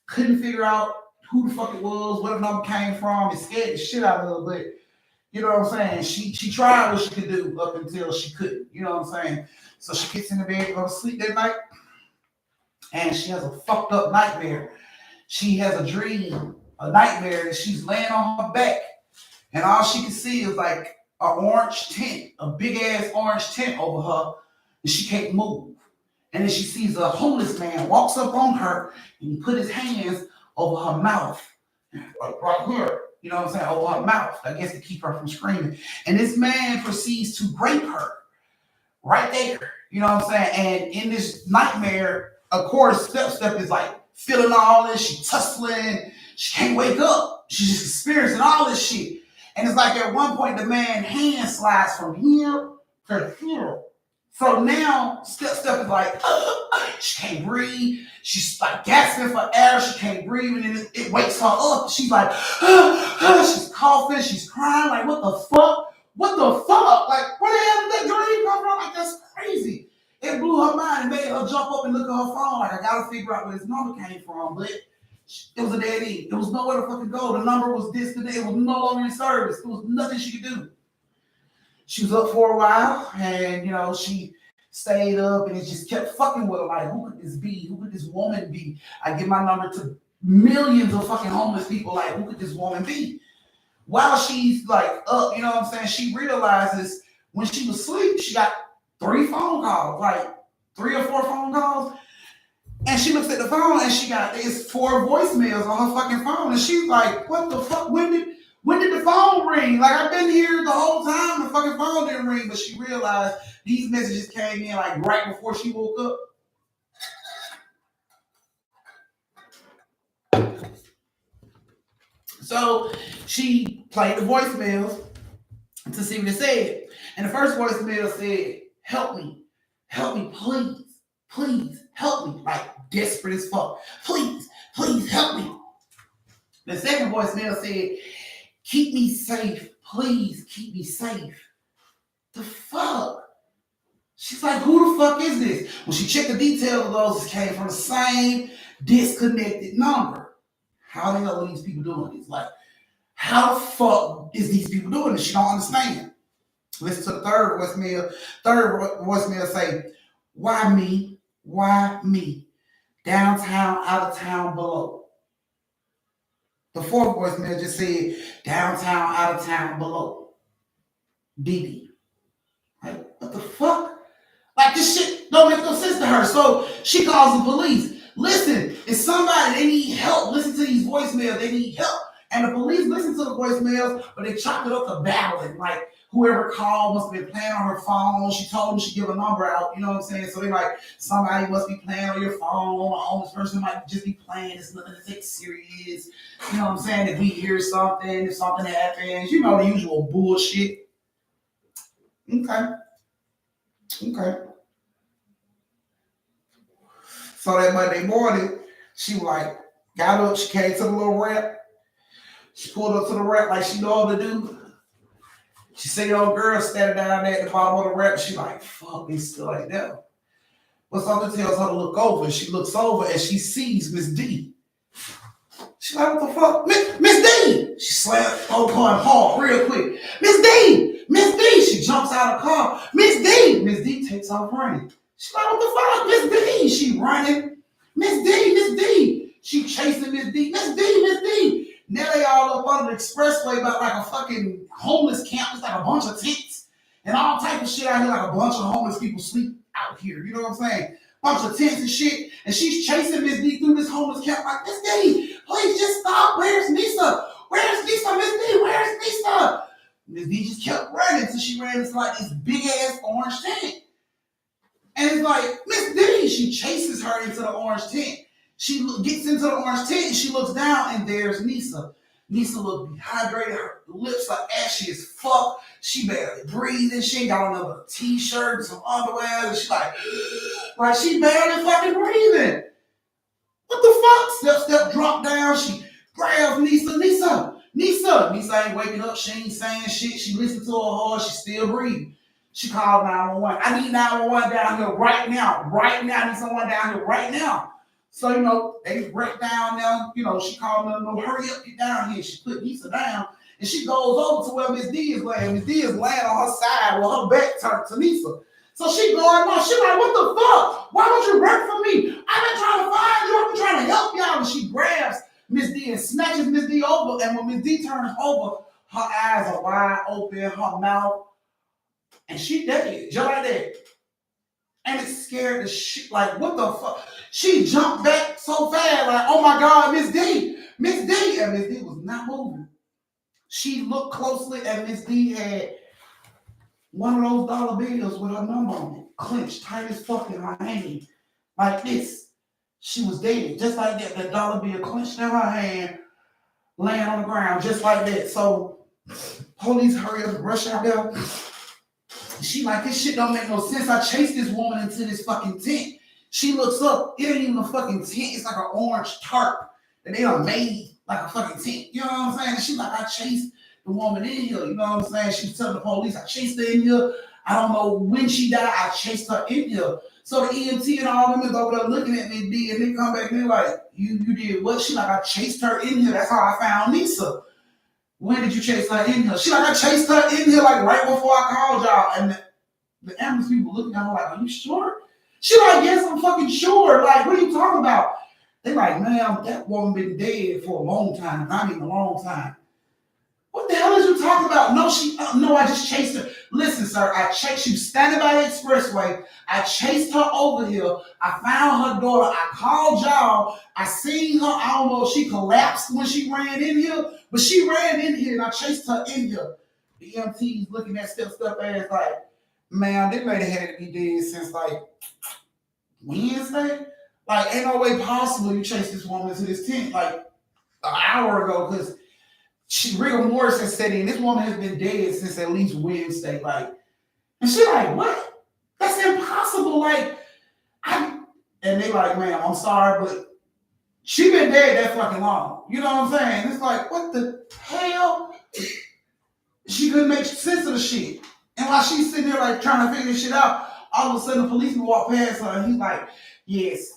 Couldn't figure out who the fuck it was, where the number came from. It scared the shit out of her, but you know what I'm saying? She tried what she could do up until she couldn't. You know what I'm saying? So she gets in the bed to go to sleep that night, and she has a fucked up nightmare. She has a dream, a nightmare, that she's laying on her back, and all she can see is like an orange tent, a big ass orange tent over her, and she can't move. And then she sees a homeless man walks up on her, and he put his hands over her mouth, like right here. You know what I'm saying? Over her mouth, I guess to keep her from screaming. And this man proceeds to rape her right there. You know what I'm saying? And in this nightmare, of course, Step is like feeling all this. She's tussling. She can't wake up. She's just experiencing all this shit. And it's like at one point, the man's hand slides from here to here. So now Step is like, she can't breathe. She's like gasping for air. She can't breathe. And then it wakes her up. She's like, she's coughing. She's crying. Like, what the fuck? What the fuck? Like, where the hell did that dream come from? Like, that's crazy. It blew her mind and made her jump up and look at her phone. Like, I gotta figure out where this number came from. But it was a dead end. There was nowhere to fucking go. The number was disconnected. It was no longer in service. There was nothing she could do. She was up for a while, and she stayed up, and it just kept fucking with her. Like, who could this be? Who could this woman be? I give my number to millions of fucking homeless people. Like, who could this woman be? While she's like up, you know what I'm saying? She realizes when she was asleep, she got 3 phone calls, like 3 or 4 phone calls. And she looks at the phone, and it's 4 voicemails on her fucking phone, and she's like, "What the fuck? When did the phone ring? Like, I've been here the whole time. The fucking phone didn't ring." But she realized these messages came in like right before she woke up. So she played the voicemails to see what it said. And the first voicemail said, help me, please, please, help me. Like, desperate as fuck. Please, please, help me. The second voicemail said, keep me safe, please, keep me safe. The fuck? She's like, who the fuck is this? When she checked the details of those, it came from the same disconnected number. How the hell are these people doing this? Like, how the fuck is these people doing this? She don't understand. Listen to the third voicemail. Third voicemail say, why me? Why me? Downtown, out of town, below. The fourth voicemail just said, downtown, out of town, below. DD. Like, what the fuck? Like, this shit don't make no sense to her. So she calls the police. Listen, if somebody, they need help. Listen to these voicemails. They need help. And the police listened to the voicemails, but they chopped it up to battling. Like whoever called must have been playing on her phone. She told them she'd give a number out. You know what I'm saying? So they like, somebody must be playing on your phone. A homeless person might just be playing. It's nothing to take serious. You know what I'm saying? If we hear something, if something happens, you know, the usual bullshit. Okay. Okay. So that Monday morning, she like got up, she came to the little ramp. She pulled up to the ramp like she know what to do. She see your girl standing down there at the bottom of the ramp. She like, fuck, it's still like that. But something tells her to look over. She looks over and she sees Miss D. She like, what the fuck? Miss D! She slammed on car and Paul real quick. Miss D! Miss D! She jumps out of the car. Miss D! Miss D takes off running. She like, what the fuck? Miss D! She running. Miss D! Miss D! She chasing Miss D. Miss D! Miss D! Now they all up under the expressway about like a fucking homeless camp. It's like a bunch of tents and all type of shit out here, like a bunch of homeless people sleep out here. You know what I'm saying? Bunch of tents and shit. And she's chasing Miss D through this homeless camp like, Miss D, please just stop. Where's Nisa? Where's Nisa? Miss D, where's Nisa? Miss D just kept running until she ran into like this big ass orange tent. And it's like, Miss D, she chases her into the orange tent. She gets into the orange tent and she looks down and there's Nisa. Nisa looked dehydrated. Her lips are ashy as fuck. She barely breathing. She ain't got on another t-shirt and some underwear. And she like she barely fucking breathing. What the fuck? Step, drop down. She grabs Nisa. Nisa ain't waking up. She ain't saying shit. She listens to her heart. She still breathing. She called 911. I need 911 down here right now. Right now. I need someone down here right now. So, you know, they break down now. You know, she called them, no, hurry up, get down here. She put Nisa down. And she goes over to where Miss D is laying. Miss D is laying on her side with her back turned to Nisa. So she going on. She like, what the fuck? Why don't you work for me? I've been trying to find you. I've been trying to help y'all. And she grabs Miss D and snatches Miss D over. And when Miss D turns over, her eyes are wide open, her mouth. And she dead, just like that. And it scared the shit. Like, what the fuck? She jumped back so fast, like, oh my God, Miss D. Miss D. And Miss D was not moving. She looked closely and Miss D had one of those dollar bills with her number on it, clenched tight as fuck in her hand, like this. She was dead, just like that. That dollar bill clenched in her hand, laying on the ground, just like that. So, police hurry up and rush out there. She like, this shit don't make no sense. I chased this woman into this fucking tent. She looks up, it ain't even a fucking tent. It's like an orange tarp that they done made like a fucking tent. You know what I'm saying? She like, I chased the woman in here. You know what I'm saying? She's telling the police, I chased her in here. I don't know when she died. I chased her in here. So the EMT and all them is over there looking at me, D, and they come back and they're like, you did what? She like, I chased her in here. That's how I found Nisa. When did you chase her in here? She like, I chased her in here like right before I called y'all. And the ambulance people looking at her like, are you sure? She like, yes, I'm fucking sure. Like, what are you talking about? They like, man, that woman been dead for a long time. I mean, a long time. What the hell is you talking about? No, I just chased her. Listen, sir, I chased you standing by the expressway. I chased her over here. I found her daughter. I called y'all. I seen her. I don't know if she collapsed when she ran in here, but she ran in here and I chased her in here. The EMT's looking at stuff ass like, man, this lady had to be dead since like Wednesday. Like, ain't no way possible you chased this woman into this tent like an hour ago because rigor mortis set in. This woman has been dead since at least Wednesday. Like, and she like, what? That's impossible. Like, and they like, man, I'm sorry, but she been dead that fucking long. You know what I'm saying? It's like, what the hell? She couldn't make sense of the shit. And while she's sitting there like trying to figure this shit out, all of a sudden the policeman walked past her and he's like, yes,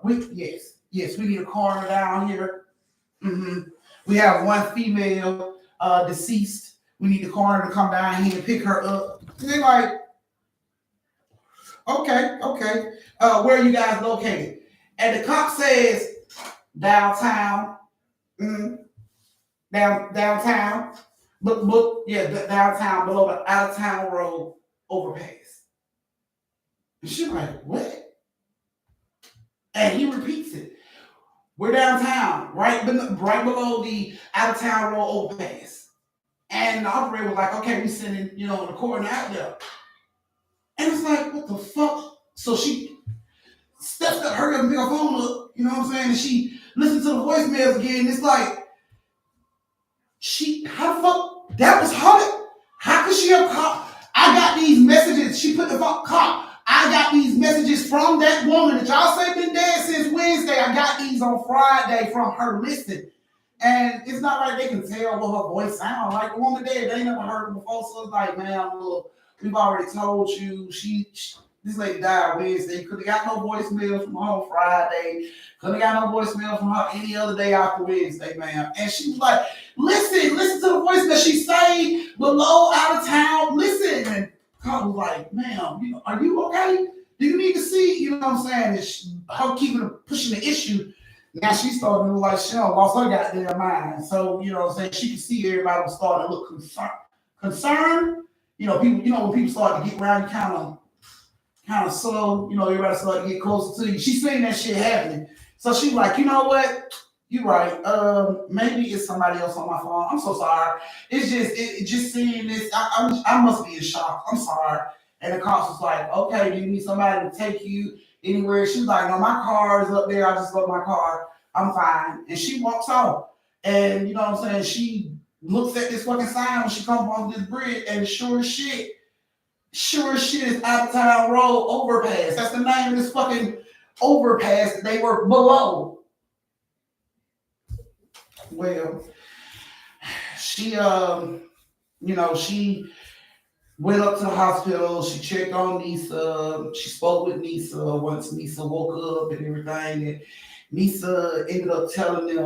we need a coroner down here. Mm-hmm. We have one female deceased. We need the coroner to come down here and pick her up. And they're like, okay. Where are you guys located? And the cop says, downtown. Mm-hmm. Downtown. Downtown below the out of town road overpass. And she's like, what? And he repeats it. We're downtown, right below the out of town road overpass. And the operator was like, okay, we sending, the coroner out there. And it's like, what the fuck? So she steps up, hurry up and pick her phone up, you know what I'm saying? And she listens to the voicemails again. It's like, how the fuck, that was her? How could she have called? I got these messages. She put the fuck call. I got these messages from that woman that y'all say been dead since Wednesday. I got these on Friday from her listing. And it's not like they can tell what her voice sounds like. The woman dead, they never heard her before. So it's like, man, look, we've already told you this lady died Wednesday. Could have got no voicemail from her on Friday. Could have got no voicemail from her any other day after Wednesday, man. And she was like, listen to the voice that she sang below out of town. Listen. And God was like, ma'am, are you okay? Do you need to see? You know what I'm saying? And her pushing the issue. Now she's starting to look like she done lost her goddamn mind. So, you know what I'm saying? She can see everybody was starting to look concerned. People, when people start to get around kind of slow, everybody started to get closer to you. She's seeing that shit happening. So she's like, you know what? You're right. Maybe it's somebody else on my phone. I'm so sorry. It's just seeing this. I must be in shock. I'm sorry. And the cops was like, okay, do you need somebody to take you anywhere? She's like, no, my car is up there. I just love my car. I'm fine. And she walks off. And you know what I'm saying? She looks at this fucking sign when she comes off this bridge, and sure as shit is out of town road overpass. That's the name of this fucking overpass that they were below. Well, she she went up to the hospital. She checked on Nisa. She spoke with Nisa once Nisa woke up and everything. And Nisa ended up telling them,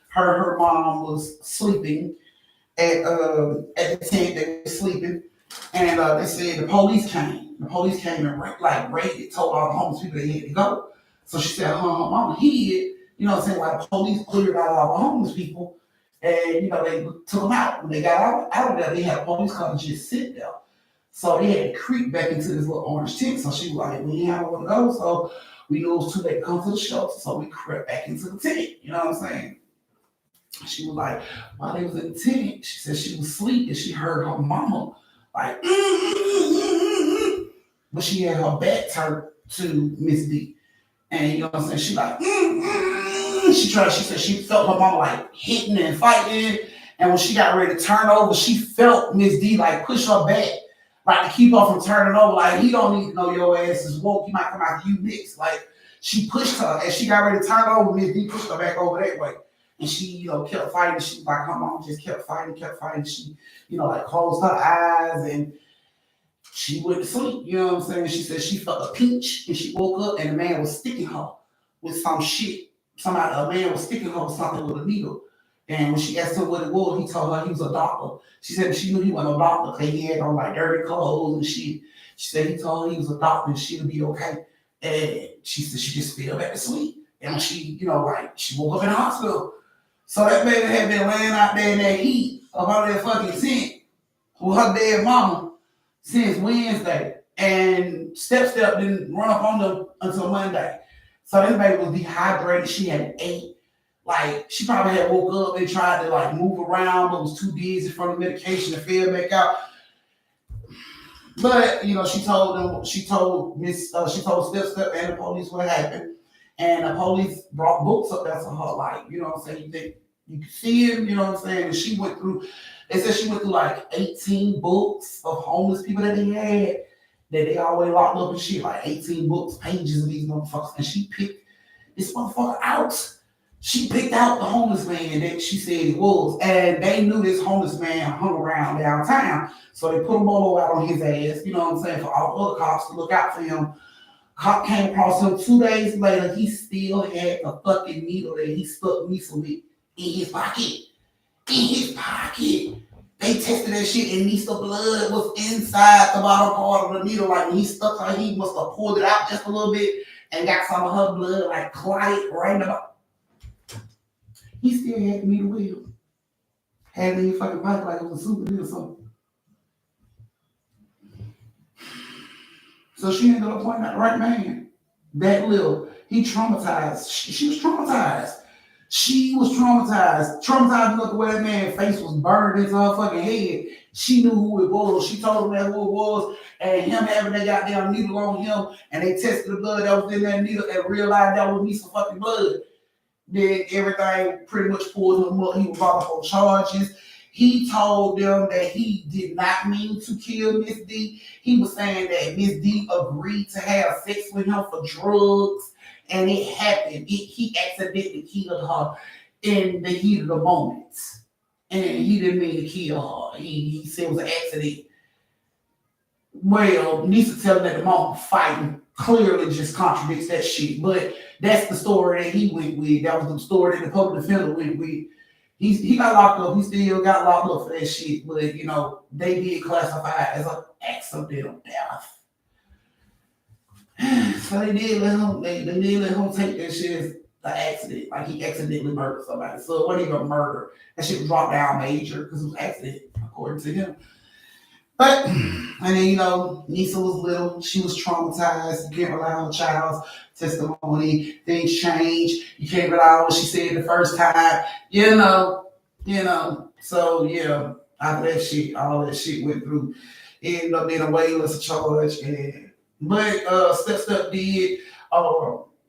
her mom was sleeping at the tent. They were sleeping, and they said the police came. The police came and raided, told all the homeless people they had to go. So she said her mama hid. You know what I'm saying? Like the police cleared out all the homeless people, and they took them out. When they got out of there, they had police come and just sit there. So they had to creep back into this little orange tent. So she was like, we didn't have nowhere to go, so we knew it was too late to come to the shelter. So we crept back into the tent. You know what I'm saying? She was like, while they was in the tent, she said she was asleep and she heard her mama like, but she had her back turned to Miss D. And you know what I'm saying? She like, she said she felt her mama like hitting and fighting. And when she got ready to turn over, she felt Miss D like push her back, like to keep her from turning over. Like, he don't need to know your ass is woke. He might come after you next. Like, she pushed her as she got ready to turn over. Miss D pushed her back over that way. And she, kept fighting. She was like, her mom just kept fighting. She, like closed her eyes and she went to sleep. You know what I'm saying? She said she felt a pinch and she woke up and the man was sticking her with some shit. A man was sticking her with something with a needle. And when she asked him what it was, he told her he was a doctor. She said she knew he wasn't a doctor because he had on like dirty clothes and shit. She said he told her he was a doctor and she'll be okay. And she said she just fell back to sleep. And when she, she woke up in the hospital. So that baby had been laying out there in that heat about that fucking tent with her dead mama since Wednesday. And Step didn't run up on them until Monday. So this baby was dehydrated. She hadn't ate. Like, she probably had woke up and tried to move around, but was too dizzy from the medication and fell back out. But she told Step and the police what happened. And the police brought books up there for her, like, you know what I'm saying? You can see him, you know what I'm saying? And they said she went through like 18 books of homeless people that they had, that they always locked up and shit, like 18 books, pages of these motherfuckers. And she picked this motherfucker out. She picked out the homeless man that she said it was. And they knew this homeless man hung around downtown. So they put a bolo out on his ass, you know what I'm saying, for all the other cops to look out for him. Cop came across him 2 days later. He still had the fucking needle that he stuck Nisa with in his pocket. They tested that shit and Nisa blood was inside the bottom part of the needle. Like, when he stuck her, he must have pulled it out just a little bit and got some of her blood like clotted right in the bottom. He still had the needle with him. Had it in his fucking pocket like it was a souvenir or something. So she ended up pointing out the right man. That little. He traumatized. She was traumatized. She was traumatized. Traumatized enough the way that man's face was burned into her fucking head. She knew who it was. She told him that who it was. And him having that goddamn needle on him, and they tested the blood that was in that needle and realized that was me some fucking blood. Then everything pretty much pulled him up. He was brought up on charges. He told them that he did not mean to kill Miss D. He was saying that Miss D agreed to have sex with him for drugs, and it happened. He accidentally killed her in the heat of the moment, and he didn't mean to kill her. He said it was an accident. Well, Nisa telling that the mom fighting clearly just contradicts that shit. But that's the story that he went with. That was the story that the public defender went with. He got locked up. He still got locked up for that shit. But you know, they did classify it as an accidental death. So they did let him. They did let him take that shit as an accident, like he accidentally murdered somebody. So it wasn't even a murder. That shit was dropped down major because it was an accident, according to him. But, and then, you know, Nisa was little. She was traumatized. You can't rely on a child's testimony. Things change. You can't rely on what she said the first time. You know. So, yeah, after that shit, all that shit went through. It ended up being a way less charge. But Step did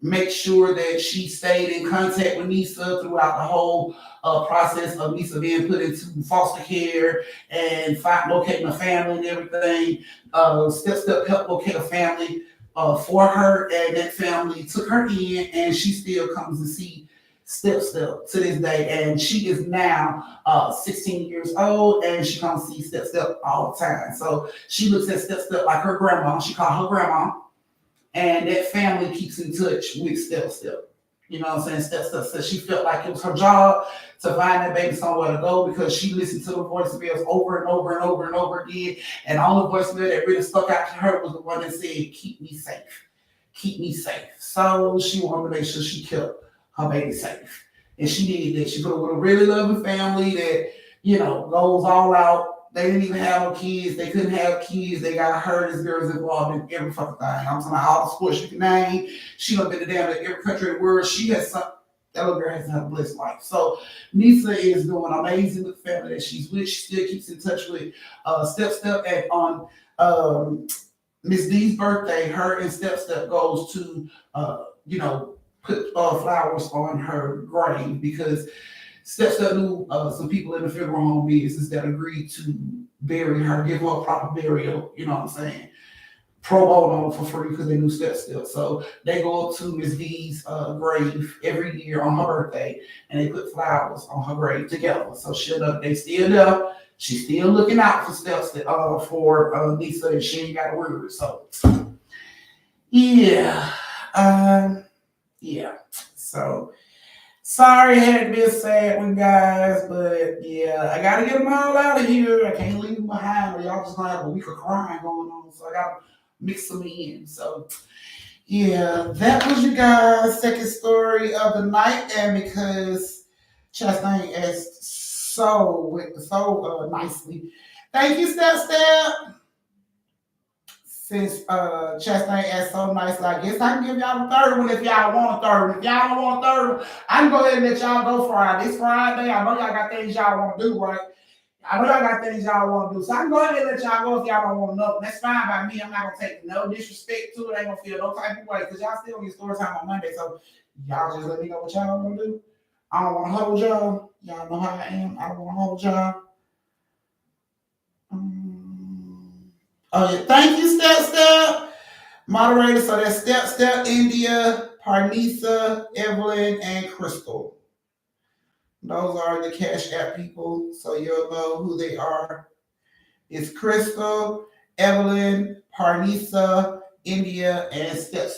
make sure that she stayed in contact with Nisa throughout the whole process of Nisa being put into foster care and locating a family and everything. Step helped locate a family for her, and that family took her in, and she still comes to see Step to this day. And she is now 16 years old, and she comes to see Step all the time. So she looks at Step like her grandma. She called her grandma. And that family keeps in touch with Step. You know what I'm saying? Step. So she felt like it was her job to find that baby somewhere to go because she listened to the voicemails over and over and over and over again. And the only voicemail that really stuck out to her was the one that said, "Keep me safe. Keep me safe." So she wanted to make sure she kept her baby safe. And she did that. She put her with a really loving family that, you know, goes all out. They didn't even have no kids. They couldn't have kids. They got her as girls involved in every fucking thing. I'm talking about all the sports you can name. She done been to damn every country in the world. She has some. That little girl has had a blessed life. So Nisa is doing amazing with the family that she's with. She still keeps in touch with Step. And on Miss D's birthday, her and Step goes to put flowers on her grave because Step knew some people in the funeral home business that agreed to bury her, give her a proper burial, you know what I'm saying? Pro bono for free because they knew Step. So they go up to Miss D's grave every year on her birthday and they put flowers on her grave together. So they still there. She's still looking out for Step for Nisa, and she ain't got a word. So yeah. So sorry, it had to be a sad one, guys, but yeah, I gotta get them all out of here. I can't leave them behind, or y'all just gonna have a week of crying going on. So I gotta mix them in. So yeah, that was you guys' second story of the night, and because Chastain asked so nicely, thank you, Step. Since Chastain asked so nicely, I guess I can give y'all the third one if y'all want a third one. If y'all don't want a third one, I can go ahead and let y'all go Friday. It's Friday. I know y'all got things y'all want to do, right? I know y'all got things y'all want to do. So I can go ahead and let y'all go if y'all don't want another. That's fine by me. I'm not going to take no disrespect to it. I ain't going to feel no type of way because y'all still get story time on Monday. So y'all just let me know what y'all want to do. I don't want to hold y'all. Y'all know how I am. I don't want to hold y'all. Oh, yeah. Thank you, Step. Moderator. So that's Step, India, Parnisa, Evelyn, and Crystal. Those are the Cash App people. So you'll know who they are. It's Crystal, Evelyn, Parnisa, India, and Step.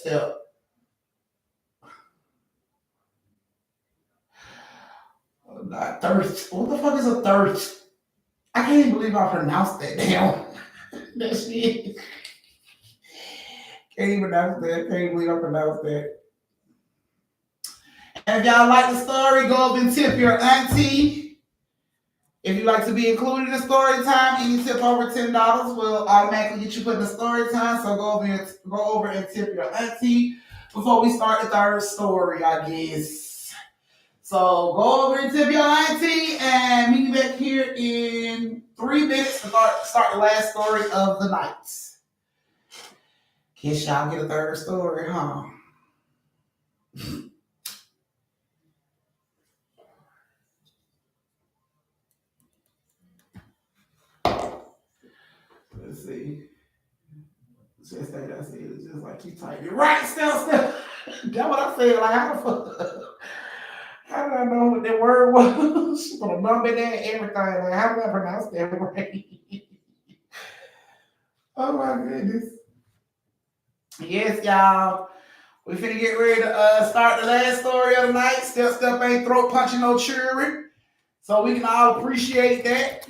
Thirst. What the fuck is a thirst? I can't even believe I pronounced that damn. That shit. Can't even pronounce that. Can't believe I pronounced that. And if y'all like the story, go up and tip your auntie. If you'd like to be included in story time, any tip over $10 will automatically get you put in the story time. So go over and tip your auntie. before we start the third story, I guess. So go over and tip your auntie and meet me back here in 3 minutes to start the last story of the night. Guess y'all get a third story, huh? Let's see. Just that I said, it's just like you type it right, Steph. That's what I said. Like, how the fuck? How did I know what that word was? She put a number in there and everything. Like, how did I pronounce that right? Oh my goodness. Yes, y'all. We finna get ready to start the last story of the night. Step ain't throat punching no children. So we can all appreciate that.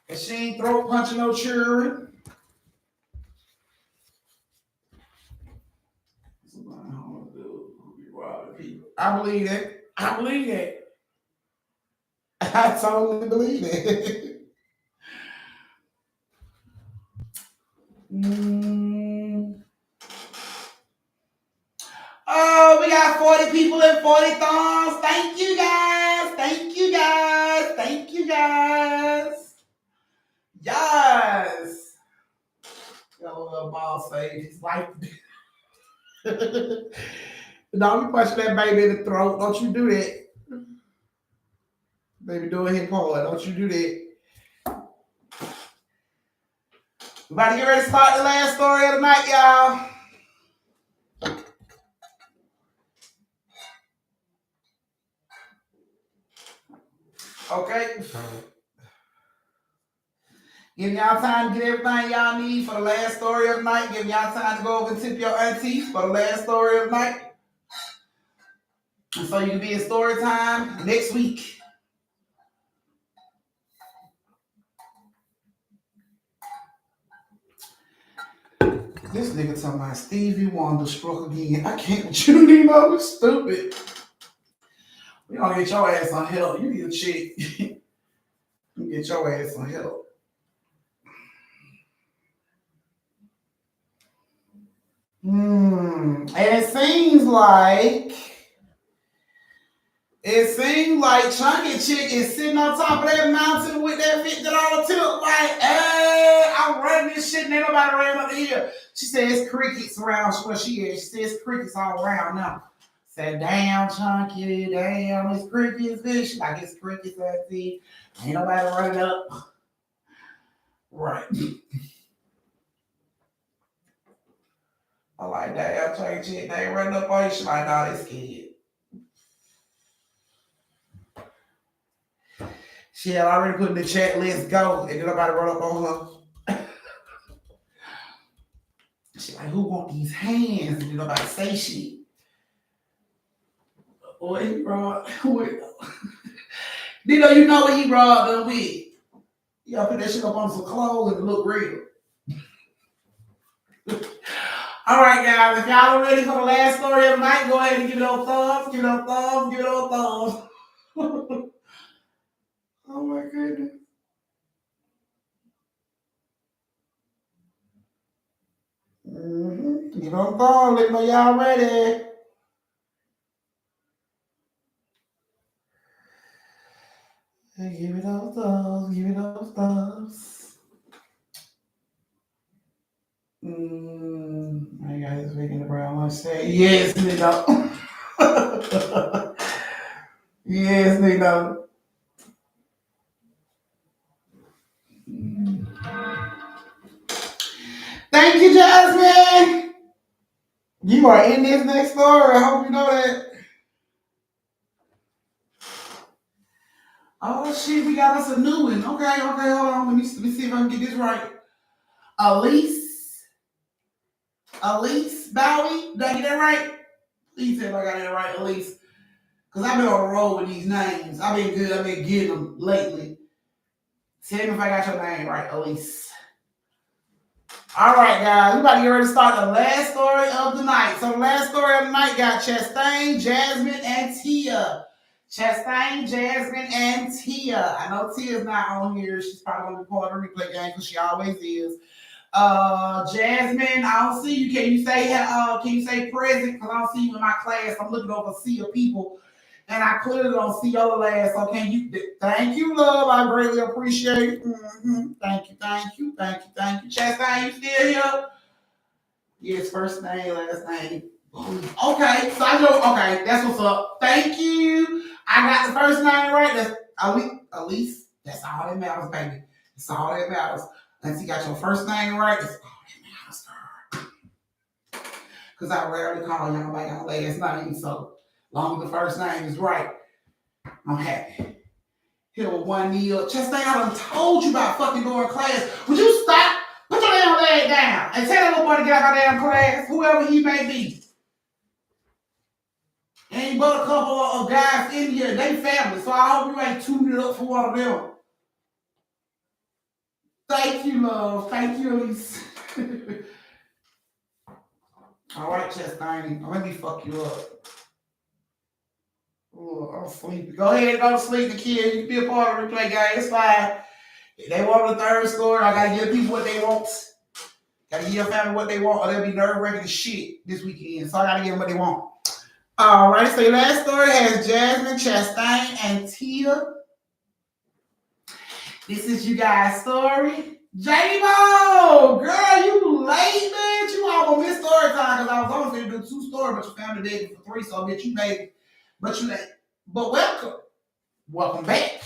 And she ain't throat punching no children. I believe that. I believe that. I totally believe it. Oh, we got 40 people and 40 thumbs. Thank you guys. Thank you guys. Thank you guys. Yes. Got a little ball saved his life. Don't be punching that baby in the throat. Don't you do that. Baby, do it hip hard. Don't you do that. We about to get ready to start the last story of the night, y'all. Okay. Give y'all time to get everything y'all need for the last story of the night. Give y'all time to go over and tip your aunties for the last story of the night. And so you can be in story time next week. This nigga talking about Stevie Wonder struck again. I can't with you, Nemo. It's stupid. We gonna get your ass on help. You need a chick. You get your ass on help. And it seems like Chunky Chick is sitting on top of that mountain with that $50 tip. Like, hey, I'm running this shit and ain't nobody ran up the hill. She says crickets around where she is. She says crickets all around now. Said, damn, Chunky, damn, it's crickets, bitch. She like, it's crickets, I see. Ain't nobody running up. Right. I like, damn, Chunky Chick, they ain't running up on you. She like, nah, they scared. She had already put in the chat, let's go, and then nobody run up on her. She like, who want these hands? And then nobody say shit. Boy, he brought, Dino, you know what he brought them with? You gotta put that shit up on some clothes and it look real. All right, guys, if y'all are ready for the last story of the night, go ahead and give it those thumbs, give it those thumbs, give it those thumbs. Oh my goodness. Give it those thumbs, let me know y'all ready. Give it those thumbs, give it those thumbs. I got this week in the brown one say, yes, nigga. Yes, nigga. Thank you, Jasmine. You are in this next story. I hope you know that. Oh shit, we got us a new one. Okay, hold on. Let me see if I can get this right. Elise Bowie. Did I get that right? Please tell me I got that right, Elise. Because I've been on the road with these names. I've been good. I've been getting them lately. Tell me if I got your name right, Elise. All right, guys. We about to get ready to start the last story of the night. So the last story of the night got Chastain, Jasmine, and Tia. Chastain, Jasmine, and Tia. I know Tia's not on here. She's probably going to be part of the replay game because she always is. Jasmine, I don't see you. Can you say present? Because I don't see you in my class. I'm looking over a sea of people. And I clearly don't see your last. So can you thank you, love. I greatly appreciate it. Thank you. Chastain, you still here? Yes, first name, last name. Okay, so I know. Okay, that's what's up. Thank you. I got the first name right. That's Elise. That's all that matters, baby. That's all that matters. Unless you got your first name right, that's all that matters, girl. Because I rarely call y'all by y'all last name. So long as the first name is right, I'm happy. Here with one knee up. Chastain, I done told you about fucking doing class. Would you stop? Put your damn leg down and tell that little boy to get out of damn class, whoever he may be. Ain't but a couple of guys in here, they family, so I hope you ain't tuning it up for one of them. Thank you, love. Thank you, Elise. All right, Chastain. Let me fuck you up. Oh, I'm sleepy. Go ahead and go to sleep, the kid. You can be a part of the replay, guys. It's fine. If they want the third score, I gotta give people what they want. Gotta give your family what they want, or they'll be nerve-wracking as shit this weekend. So I gotta give them what they want. All right, so your last story has Jasmine, Chastain, and Tia. This is you guys' story. J-Bo! Girl, you late, man. You almost missed story time because I was only going to do 2 stories, but your family did it for 3, so I bet you made it. But you late. But welcome. Welcome back.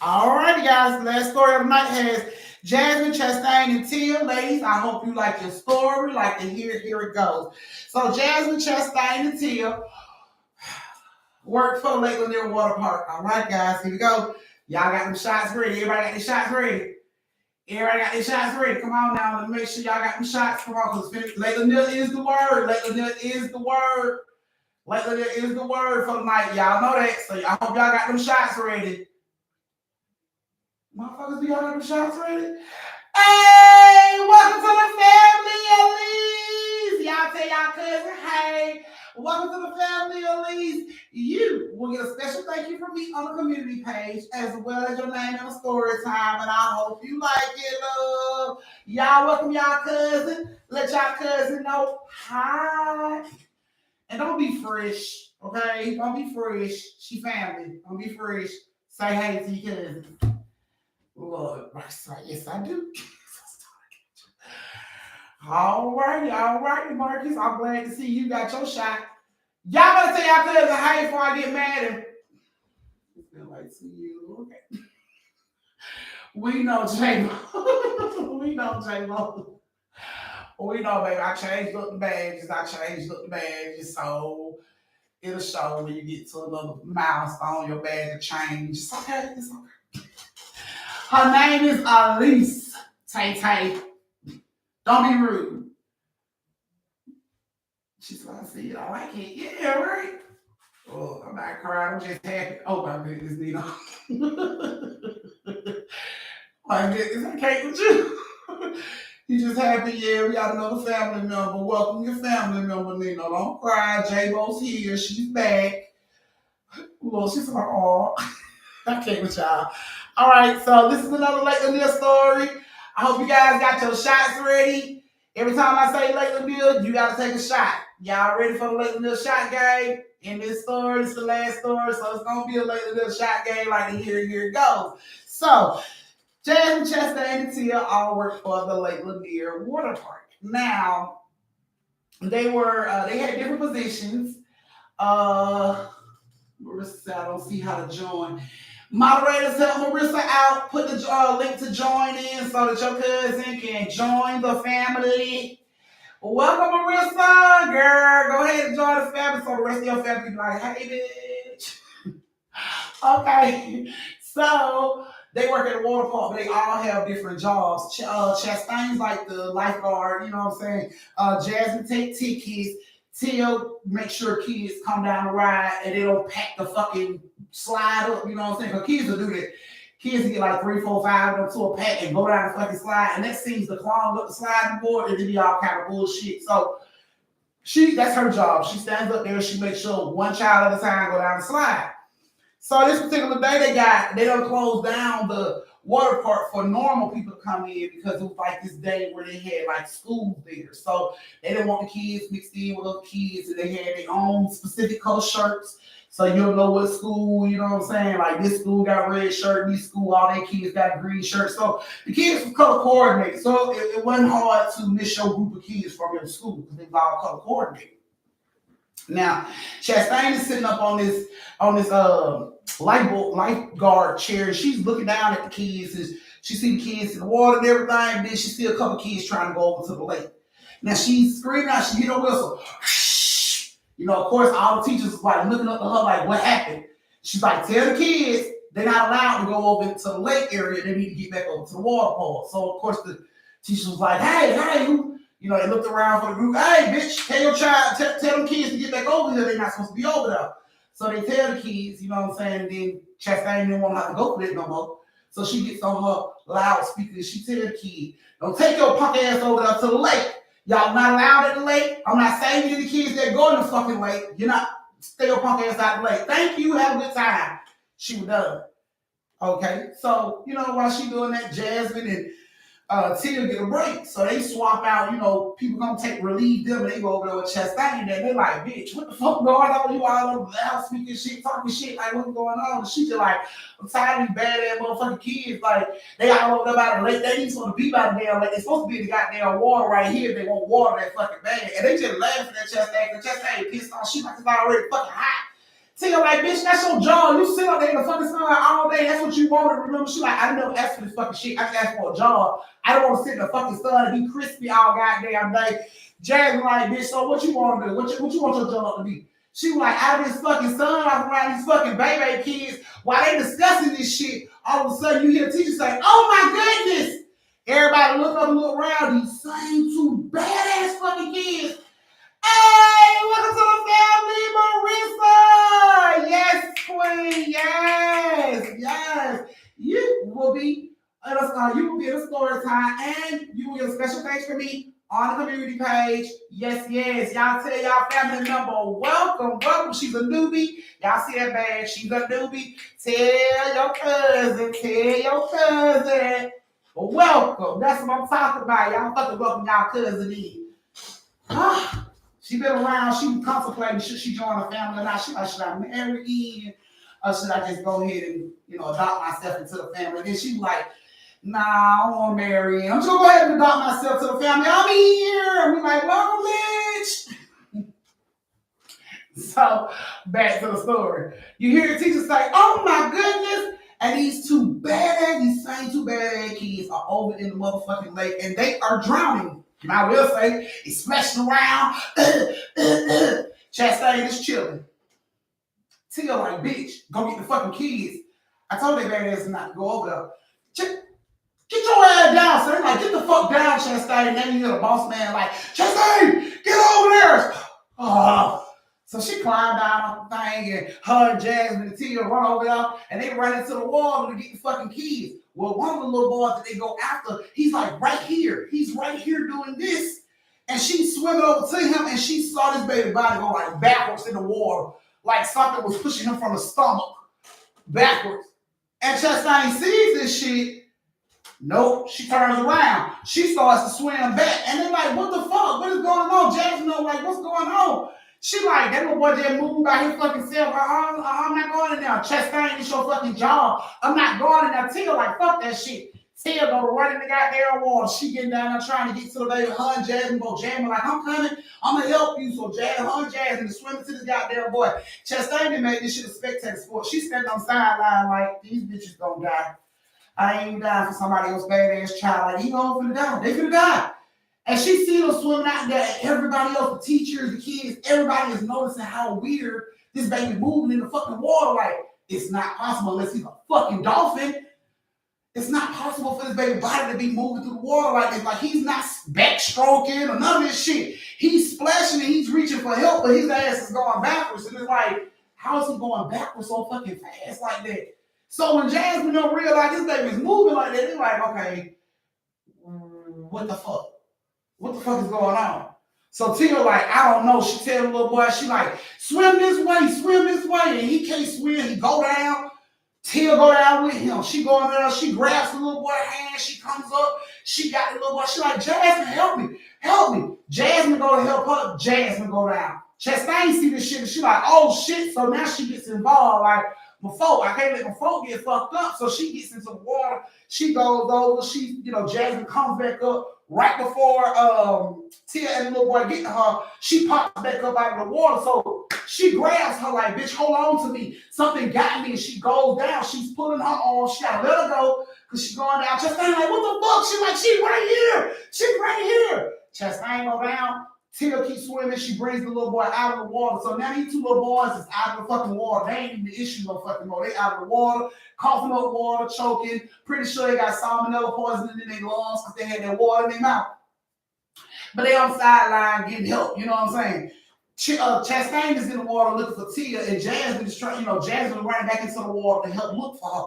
All right, guys. The last story of the night has Jasmine, Chastain, and Tia. Ladies, I hope you like your story. Like to hear it. Here it goes. So Jasmine, Chastain, and Tia work for the Lake Lanier Water Park. All right, guys. Here we go. Y'all got them shots ready. Everybody got their shots ready. Everybody got their shots ready. Come on now. Let's make sure y'all got them shots. Come on, because Lake Lanier is the word. Lake Lanier is the word. Lake Lanier is the word for the night. Y'all know that. So I hope y'all got them shots ready. Motherfuckers, do y'all got them shots ready? Hey, welcome to the family, Elise. Y'all tell y'all cousin, hey, welcome to the family, Elise. You will get a special thank you from me on the community page, as well as your name and a story time. And I hope you like it, love. Y'all welcome y'all cousin. Let y'all cousin know hi. And don't be fresh, okay? Don't be fresh. She family. Don't be fresh. Say hey to your cousin. Lord, yes, I do. All righty, Marcus. I'm glad to see you got your shot. Y'all better tell y'all cousin hey before I get mad and it's been like 2 years. Okay. We know J-Mo. We know, baby. I changed up the badges. So it'll show when you get to another milestone, your badge will change. It's okay. Her name is Elise. Tay. Don't be rude. She's like, see it. I like it. Yeah, right. Oh, I'm not crying. I'm just happy. Oh my goodness, Nina. My goodness, I can't with you. You just happy, yeah, we got another family member. Welcome your family member, Nina. Don't cry. J-Bo's here. She's back. Well, she's like, oh, I can't with y'all. All right, so this is another Lake Lanier story. I hope you guys got your shots ready. Every time I say Lake Lanier, you got to take a shot. Y'all ready for the Lake Lanier shot game? In this story, it's the last story, so it's going to be a Lake Lanier shot game like here it goes. So, Jasmine, Chastain, and Tia all work for the Lake Lanier Water Park. Now, they had different positions. Marissa, I don't see how to join. Moderators, help Marissa out. Put the link to join in so that your cousin can join the family. Welcome, Marissa. Girl, go ahead and join the family so the rest of your family can be like, hey, bitch. Okay. So, they work at a water park, but they all have different jobs. Chastain's like the lifeguard, you know what I'm saying? Jasmine take tickets. Tia make sure kids come down the ride and they don't pack the fucking slide up, you know what I'm saying? Because kids will do that. Kids will get like 3, 4, 5 of them to a pack and go down the fucking slide, and that seems to clog up the sliding board and then be all kind of bullshit. So that's her job. She stands up there and she makes sure one child at a time go down the slide. So this particular day they done closed down the water park for normal people to come in because it was like this day where they had like schools there. So they didn't want the kids mixed in with other kids, and they had their own specific color shirts. So you'll know what school, you know what I'm saying? Like this school got red shirt, this school, all their kids got green shirt. So the kids were color coordinated. So it wasn't hard to miss your group of kids from your school because they were all color coordinated. Now, Chastain is sitting up on this lifeguard chair, and she's looking down at the kids, and she see the kids in the water and everything, and then she see a couple kids trying to go over to the lake. Now she's screaming out, she hit a whistle. You know, of course, all the teachers was like looking up to her like, what happened? She's like, tell the kids they're not allowed to go over into the lake area. They need to get back over to the water park. So, of course, the teacher was like, hey, you know, they looked around for the group. Hey, bitch, tell your child, tell them kids to get back over here. They're not supposed to be over there. So they tell the kids, you know what I'm saying? And then Chastain didn't want to have to go for it no more. So she gets on her loudspeaker and she tells the kid, don't take your punk ass over there to the lake. Y'all not allowed at the lake. I'm not saving any kids that go in the fucking lake. You're not, stay your punk ass out of the lake. Thank you, have a good time. She was done. Okay, so, you know, while she doing that, Jasmine and Tia get a break. So they swap out, you know, people gonna relieve them, and they go over there with Chastain, and they're like, bitch, what the fuck going on? You all over the house speaking shit, talking shit, like what's going on? And she just like, I'm tired of these bad ass motherfucking kids, like they all over there by the lake, they ain't supposed to be by the damn lake, they're supposed to be in the goddamn water right here, they want water that fucking bad, and they just laughing at Chastain, and Chastain pissed off, she like it's already fucking hot. Tia like, bitch, that's your job. You sit up there in the fucking sun all day. That's what you wanted. Remember, she like, I never asked for this fucking shit. I just asked for a job. I don't want to sit in the fucking sun and be crispy all goddamn day. Jasmine like, bitch, so what you want to do? What you want your job to be? She was like, out of this fucking sun, I'm around these fucking baby kids. While they discussing this shit, all of a sudden you hear a teacher say, oh my goodness. Everybody look up and look around. These same two badass fucking kids. Hey, welcome to the family, Marissa. Yes, queen. Yes. You will be in a story time, and you will get a special page for me on the community page. Yes. Y'all tell y'all family member, welcome. She's a newbie. Y'all see that badge? She's a newbie. Tell your cousin. Welcome. That's what I'm talking about. Y'all fucking welcome y'all cousin in. She been around, she was contemplating, should she join a family or not? She like, should I marry in? Or should I just go ahead and, you know, adopt myself into the family? And then she was like, nah, I don't want to marry in. I'm just going to go ahead and adopt myself to the family. I'm here. And we like, welcome, bitch. So, back to the story. You hear the teacher say, oh my goodness. And these same two badass kids are over in the motherfucking lake and they are drowning. And I will say, he's splashing around. Chastain is chilling. Tia like, bitch, go get the fucking kids. I told they bad ass not to go over there. Get your ass down. So they're like, get the fuck down, Chastain. And then you hear the boss man like, Chastain, get over there. Oh. So she climbed down the thing, and her and Jasmine and Tia run over there, and they run into the wall to get the fucking kids. Well, one of the little boys that they go after, he's like right here. He's right here doing this. And she's swimming over to him, and she saw this baby body go like backwards in the water, like something was pushing him from the stomach backwards. And Chastain sees this shit. Nope, she turns around. She starts to swim back. And they're like, what the fuck? What is going on? Jasmine, like, what's going on? She like, that little boy just moved by his fucking self. I'm not going in there. Chastain, it's your fucking job. I'm not going in there. Tia like, fuck that shit. Tia go running the goddamn water. She getting down there trying to get to the baby. Her and Jasmine go jamming like, I'm coming. I'm going to help you. So her and Jasmine is swimming to this goddamn boy. Chastain didn't make this shit a spectator sport. She standing on the sideline like, these bitches gonna die. I ain't dying for somebody else's badass child. Like, he going finna die. They finna die. And she see them swimming out there, everybody else, the teachers, the kids, everybody is noticing how weird this baby moving in the fucking water. Like, it's not possible unless he's a fucking dolphin. It's not possible for this baby body to be moving through the water like this. Like, he's not backstroking or none of this shit. He's splashing and he's reaching for help, but his ass is going backwards. And it's like, how is he going backwards so fucking fast like that? So when Jasmine don't realize this baby's moving like that, they're like, okay, what the fuck? What the fuck is going on? So Tia like, I don't know. She tell the little boy, she like, swim this way. And he can't swim. He go down. Tia go down with him. She going there, she grabs the little boy's hand, she comes up, she got the little boy, she like, Jasmine, help me, help me. Jasmine go to help her, Jasmine go down. Chastain see this shit and she like, oh shit, so now she gets involved, like, I can't let my folk get fucked up, so she gets into the water, she goes over, Jasmine comes back up, right before Tia and the little boy get to her, she pops back up out of the water, so she grabs her like, bitch, hold on to me. Something got me, and she goes down. She's pulling her on. She gotta let her go because she's going down. Chastain like, what the fuck? She like, she right here. She right here. Chastain go down. Tia keeps swimming. She brings the little boy out of the water. So now these two little boys is out of the fucking water. They ain't even the issue no fucking more. They out of the water, coughing up water, choking. Pretty sure they got salmonella poisoning in their lungs because they had that water in their mouth. But they on the sideline getting help. You know what I'm saying? Chastain is in the water looking for Tia, and Jasmine is trying, Jasmine running back into the water to help look for her.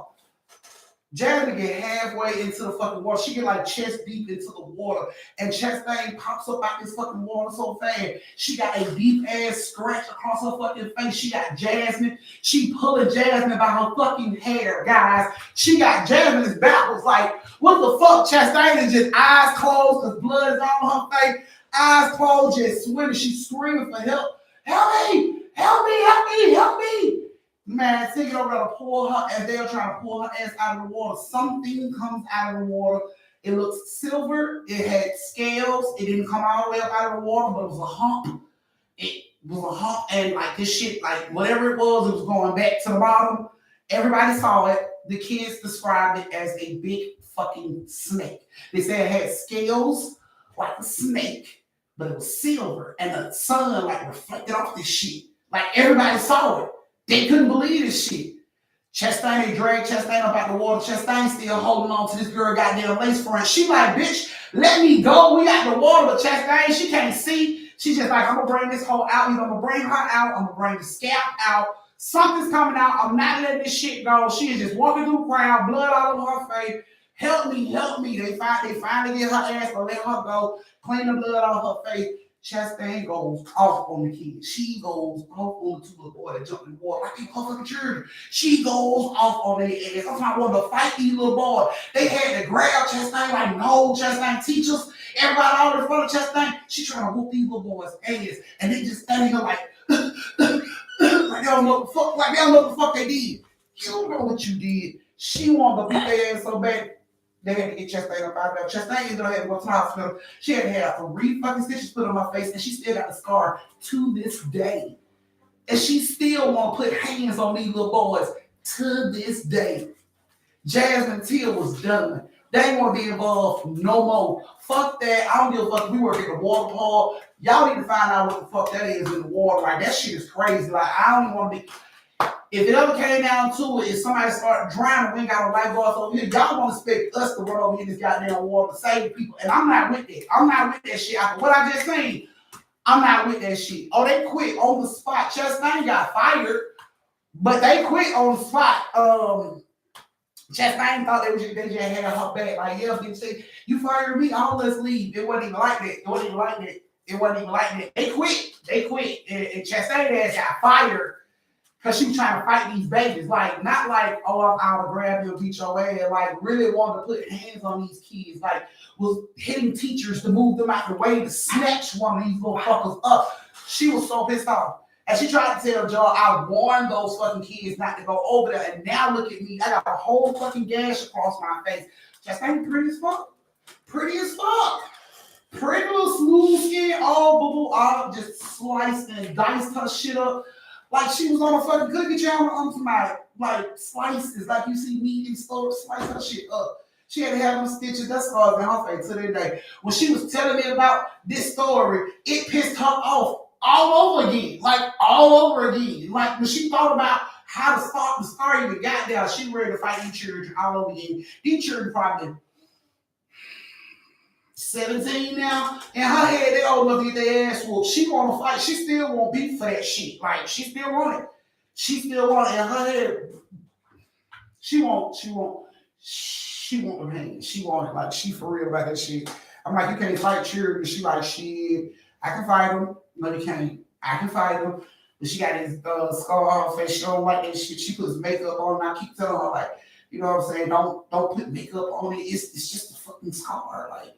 Jasmine get halfway into the fucking water. She get like chest deep into the water, and Chastain pops up out this fucking water so fast. She got a deep ass scratch across her fucking face. She got Jasmine. She pulling Jasmine by her fucking hair, guys. She got Jasmine's backwards. Like, what the fuck? Chastain is just eyes closed because blood is all on her face. Eyes closed, just swimming. She's screaming for help. Help me! Help me! Help me! Help me! Man, Tiggy over there to pull her, and they're trying to pull her ass out of the water. Something comes out of the water. It looks silver. It had scales. It didn't come all the way up out of the water, but it was a hump. It was a hump, and like this shit, like whatever it was going back to the bottom. Everybody saw it. The kids described it as a big fucking snake. They said it had scales like a snake, but it was silver, and the sun like reflected off this shit. Like everybody saw it. They couldn't believe this shit. Chastain, they dragged Chastain up out the water. Chastain still holding on to this girl goddamn lace front. She like, bitch, let me go. We got the water, but Chastain, she can't see. She's just like, I'm gonna bring this hoe out. I'm gonna bring her out. I'm gonna bring the scalp out. Something's coming out. I'm not letting this shit go. She is just walking through the crowd, blood all over her face. Help me, help me. They finally get her ass to let her go, clean the blood off her face. Chastain goes off on the kid. She goes off on the two little boy that jumped in the water like they fucking children. She goes off on their ass. I'm trying to fight these little boys. They had to grab Chastain like, no, Chastain, teach us. Everybody all in front of Chastain. She trying to whoop these little boys' ass. And they just standing here like, like they don't know what the fuck, like they don't know what the fuck they did. You don't know what you did. She wanted to beat their ass so bad. They had to get Chastain up out of there. Chastain ended up having to go to the hospital. She had to have 3 fucking stitches put on her face, and she still got the scar to this day. And she still want to put hands on these little boys to this day. Jasmine Tia was done. They ain't want to be involved no more. Fuck that. I don't give a fuck. We work at the water park. Y'all need to find out what the fuck that is in the water. Like, that shit is crazy. Like, I don't even want to be... If it ever came down to it, if somebody started drowning, we ain't got no lifeguards over here, y'all want to expect us to run over here in this goddamn water to save people. And I'm not with that. I'm not with that shit. After what I just seen, I'm not with that shit. Oh, they quit on the spot. Chastain got fired, but they quit on the spot. Chastain thought they just had her back. Like, yeah, they say, you fired me, all let's leave. It wasn't even like that. It wasn't even like that. It wasn't even like that. They quit. They quit. And Chastain ass got fired. Because she was trying to fight these babies. Like, not like, oh, I'm out to grab you and beat your ass. Like, really wanted to put hands on these kids. Like, was hitting teachers to move them out the way to snatch one of these little fuckers up. She was so pissed off. And she tried to tell Joe, I warned those fucking kids not to go over there. And now look at me. I got a whole fucking gash across my face. Just ain't pretty as fuck. Pretty as fuck. Pretty little smooth skin, all boo-boo, all just sliced and diced her shit up. Like she was on a fucking cookie channel on somebody, like slices, like you see meat in stores, slice her shit up. She had to have them stitches, that scars in her face to this day. When she was telling me about this story, it pissed her off all over again, like all over again. Like when she thought about how to start the story even got there, she ready to fight these children all over again. These children probably 17 now, in her head, they old enough to get their ass whooped. She want to fight. She still want beef for that shit. Like, she still want it. She still want it. In her head, she want the pain. She want it. Like, she for real about that shit. I'm like, you can't fight children. She like, shit, I can fight them. No, you can't. I can fight them. But she got this scar on her face. She don't like that shit. She puts makeup on. And I keep telling her like, you know what I'm saying? Don't put makeup on it. It's just a fucking scar. Like,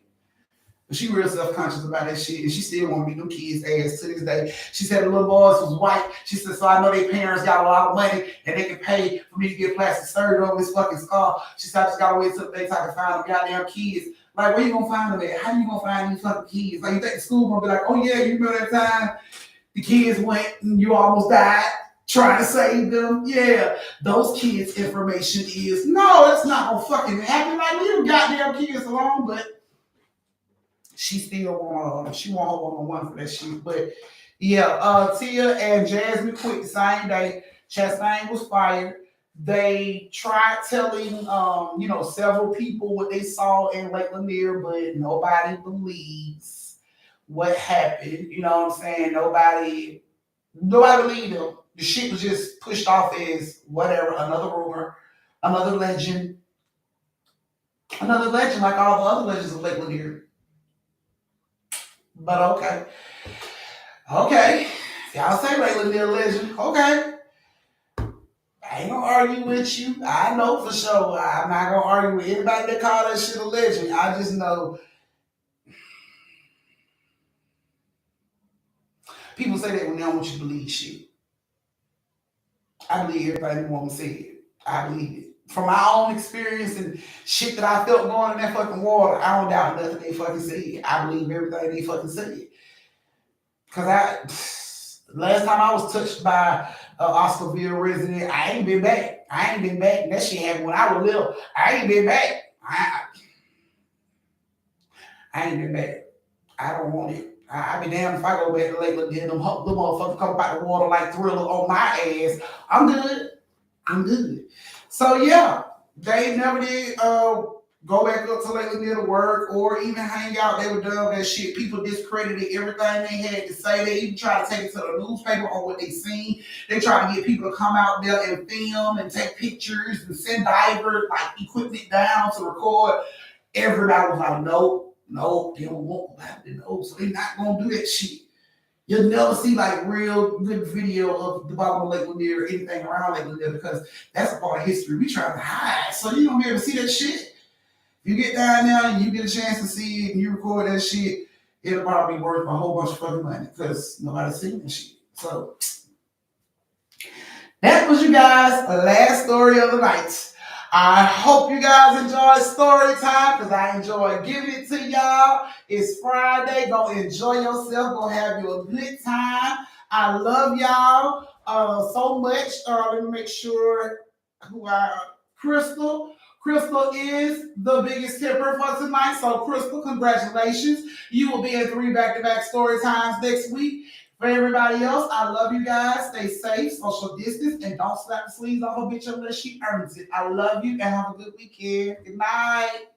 but she real self-conscious about that shit, and she still want to beat them kids' ass to this day. She said the little boys was white. She said, so I know their parents got a lot of money, and they can pay for me to get plastic surgery over this fucking scar. She said, I just gotta wait till the day time to find them goddamn kids. Like, where you gonna find them at? How you gonna find these fucking kids? Like, you think the school gonna be like, oh yeah, you remember that time the kids went and you almost died trying to save them? Yeah, those kids' information is, no, it's not gonna fucking happen. Like, leave them goddamn kids alone, but she still want she want her one-on-one for that shit. But yeah, Tia and Jasmine quit the same day. Chastain was fired. They tried telling several people what they saw in Lake Lanier, but nobody believes what happened. You know what I'm saying? Nobody believed them. The shit was just pushed off as whatever, another rumor, another legend like all the other legends of Lake Lanier. But okay. Y'all say Lake Lanier legend. Okay. I ain't gonna argue with you. I know for sure. I'm not gonna argue with anybody that call that shit a legend. I just know people say that when they don't want you to believe shit. I believe everybody who won't say it. I believe it. From my own experience and shit that I felt going in that fucking water, I don't doubt nothing they fucking said. I believe everything they fucking said. Cause last time I was touched by Oscarville resident, I ain't been back. That shit happened when I was little. I ain't been back. I ain't been back. I don't want it. I be damned if I go back to Lake Lanier, them motherfuckers come out the water like Thriller on my ass. I'm good. So yeah, they never did go back up to Lake Lanier to work or even hang out. They were done with that shit. People discredited everything they had to say. They even tried to take it to the newspaper on what they seen. They tried to get people to come out there and film and take pictures and send divers like equipment down to record. Everybody was like, nope, they don't want to know. So they're not gonna do that shit. You'll never see like real good video of the bottom of Lake Lanier or anything around Lake Lanier because that's a part of history we trying to hide. So you don't be able to see that shit. If you get down there and you get a chance to see it and you record that shit, it'll probably be worth a whole bunch of fucking money because nobody's seen that shit. So that was you guys' last story of the night. I hope you guys enjoyed story time because I enjoy giving it to y'all. It's Friday. Go enjoy yourself. Go have you a good time. I love y'all so much. Let me make sure Crystal. Crystal is the biggest tipper for tonight. So Crystal, congratulations. You will be in 3 back-to-back story times next week. For everybody else, I love you guys. Stay safe, social distance, and don't slap the sleeves off a bitch unless she earns it. I love you and have a good weekend. Good night.